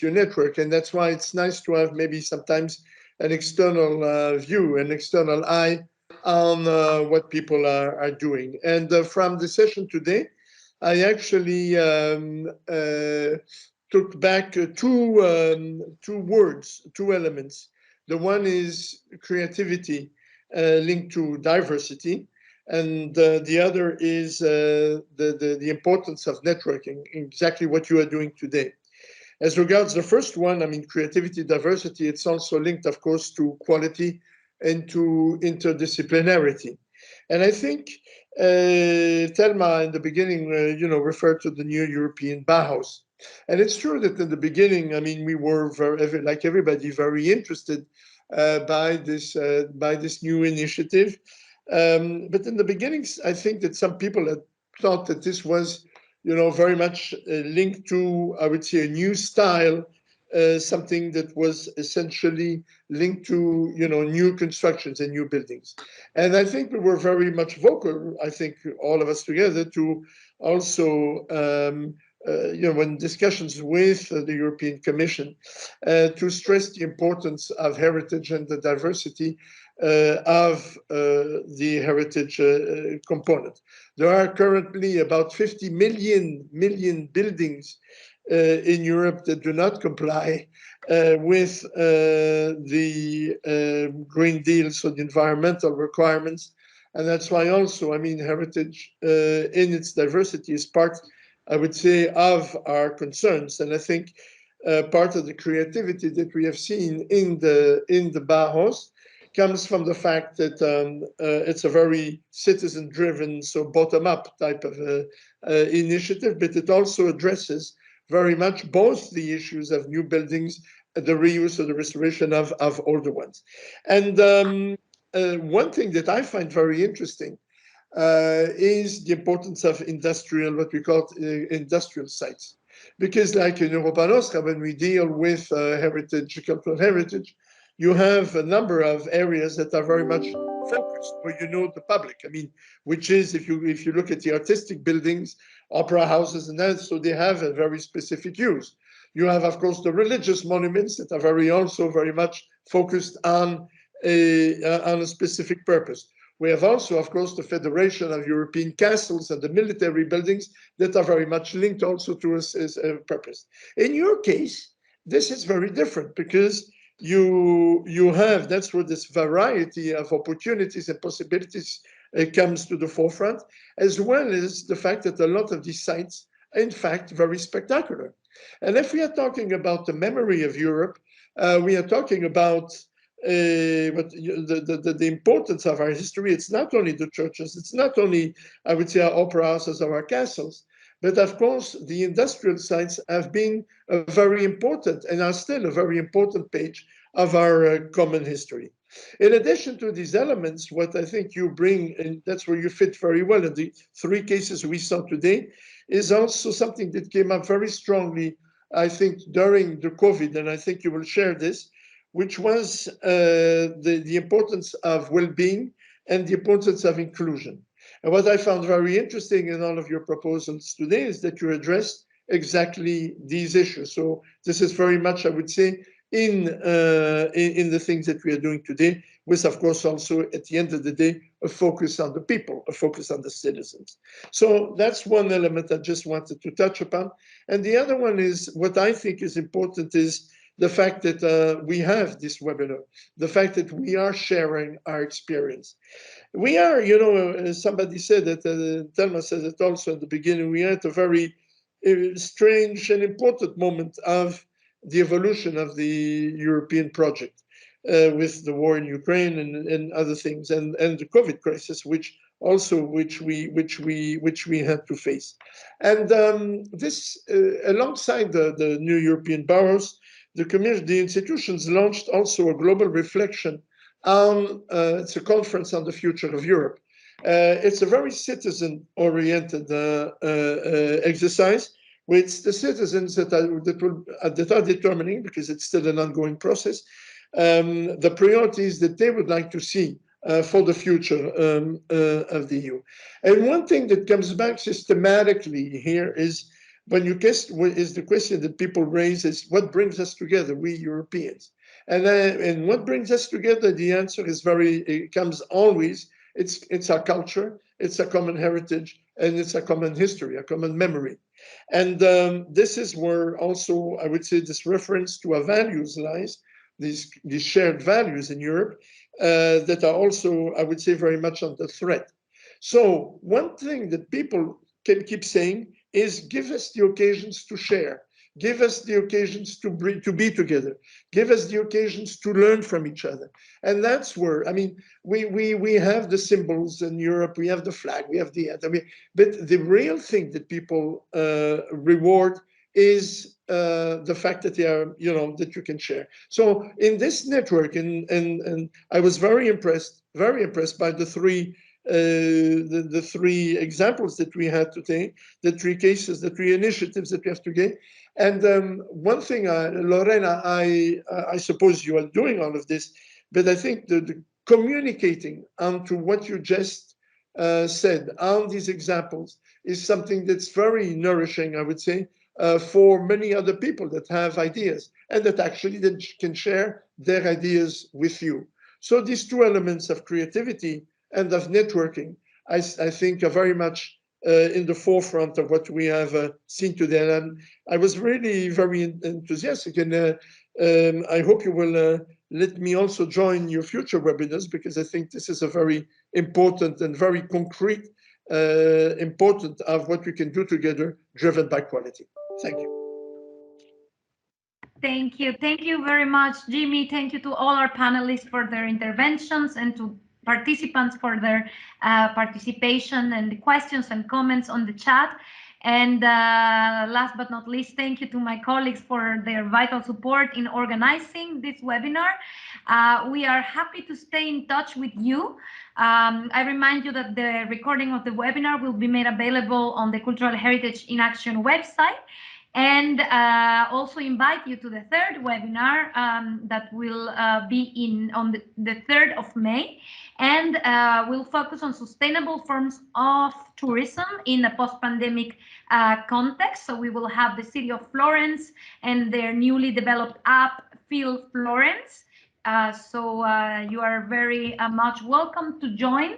your network, and that's why it's nice to have maybe sometimes an external view, an external eye on what people are doing. And from the session today, I actually took back two words, two elements. The one is creativity linked to diversity, and the other is the importance of networking, exactly what you are doing today. As regards the first one, I mean, creativity, diversity, it's also linked, of course, to quality and to interdisciplinarity. And I think Thelma in the beginning, referred to the new European Bauhaus. And it's true that in the beginning, I mean, we were very, like everybody, very interested by this new initiative. But in the beginnings, I think that some people had thought that this was, very much linked to, I would say, a new style, something that was essentially linked to, new constructions and new buildings. And I think we were very much vocal, I think all of us together, to also, when discussions with the European Commission, to stress the importance of heritage and the diversity of the heritage component. There are currently about 50 million buildings in Europe that do not comply with the Green Deal, so the environmental requirements. And that's why also, I mean, heritage in its diversity is part, I would say, of our concerns. And I think part of the creativity that we have seen in the Bauhaus comes from the fact that it's a very citizen-driven, so bottom-up type of initiative, but it also addresses very much both the issues of new buildings, the reuse or the restoration of older ones. And one thing that I find very interesting is the importance of industrial, what we call industrial sites. Because like in Europa Nostra, when we deal with heritage, cultural heritage, you have a number of areas that are very much focused where the public. I mean, which is if you look at the artistic buildings, opera houses, and that, so they have a very specific use. You have, of course, the religious monuments that are also very much focused on a specific purpose. We have also, of course, the Federation of European Castles and the military buildings that are very much linked also to a purpose. In your case, this is very different because you have, that's where this variety of opportunities and possibilities comes to the forefront, as well as the fact that a lot of these sites are in fact very spectacular. And if we are talking about the memory of Europe, we are talking about the importance of our history. It's not only the churches, it's not only, I would say, our opera houses or our castles, but of course, the industrial sites have been very important and are still a very important page of our common history. In addition to these elements, what I think you bring, and that's where you fit very well in the three cases we saw today, is also something that came up very strongly, I think, during the COVID, and I think you will share this, which was the importance of well-being and the importance of inclusion. And what I found very interesting in all of your proposals today is that you addressed exactly these issues. So this is very much, I would say, in the things that we are doing today, with, of course, also at the end of the day, a focus on the people, a focus on the citizens. So that's one element I just wanted to touch upon. And the other one is what I think is important is the fact that we have this webinar, the fact that we are sharing our experience. We are, somebody said that, Thelma said it also at the beginning, we are at a very strange and important moment of the evolution of the European project with the war in Ukraine and other things, and the COVID crisis, which we had to face. And this, alongside the new European Bauhaus, the institutions launched also a global reflection on, it's a conference on the future of Europe. It's a very citizen-oriented exercise where it's the citizens that are determining, because it's still an ongoing process, the priorities that they would like to see for the future of the EU. And one thing that comes back systematically here is when you guess what is the question that people raise is what brings us together, we Europeans. And what brings us together, the answer is it comes always, it's our culture, it's a common heritage, and it's a common history, a common memory. And this is where also, I would say, this reference to our values lies, these shared values in Europe that are also, I would say, very much under threat. So one thing that people can keep saying is give us the occasions to share. Give us the occasions to be together. Give us the occasions to learn from each other. And that's where, I mean, we have the symbols in Europe, we have the flag, we have the anthem, but the real thing that people reward is the fact that they are, that you can share. So in this network, and I was very impressed by the three examples that we had today, the three cases, the three initiatives that we have today. And one thing, Lorena, I suppose you are doing all of this, but I think the communicating onto what you just said on these examples is something that's very nourishing, I would say, for many other people that have ideas and that actually can share their ideas with you. So these two elements of creativity and of networking, I think are very much in the forefront of what we have seen today. And I was really very enthusiastic, and I hope you will let me also join your future webinars, because I think this is a very important and very concrete important of what we can do together, driven by quality. Thank you. Thank you. Thank you very much, Jimmy. Thank you to all our panelists for their interventions and to participants for their participation and the questions and comments on the chat. And last but not least, thank you to my colleagues for their vital support in organizing this webinar. We are happy to stay in touch with you. I remind you that the recording of the webinar will be made available on the Cultural Heritage in Action website. And also invite you to the third webinar that will be on the 3rd of May, and we'll focus on sustainable forms of tourism in a post-pandemic context. So we will have the city of Florence and their newly developed app, Feel Florence. So you are very much welcome to join.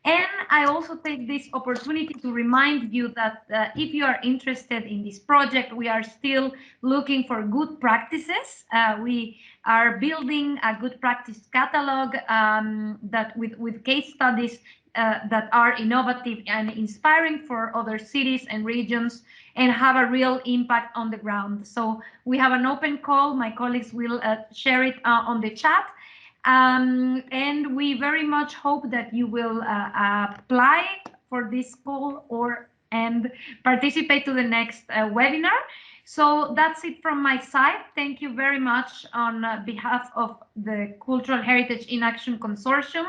And I also take this opportunity to remind you that if you are interested in this project, we are still looking for good practices. We are building a good practice catalog that with case studies that are innovative and inspiring for other cities and regions and have a real impact on the ground. So we have an open call. My colleagues will share it on the chat. And we very much hope that you will apply for this call and participate to the next webinar. So that's it from my side. Thank you very much on behalf of the Cultural Heritage in Action Consortium,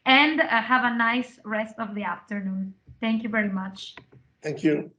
and have a nice rest of the afternoon. Thank you very much. Thank you.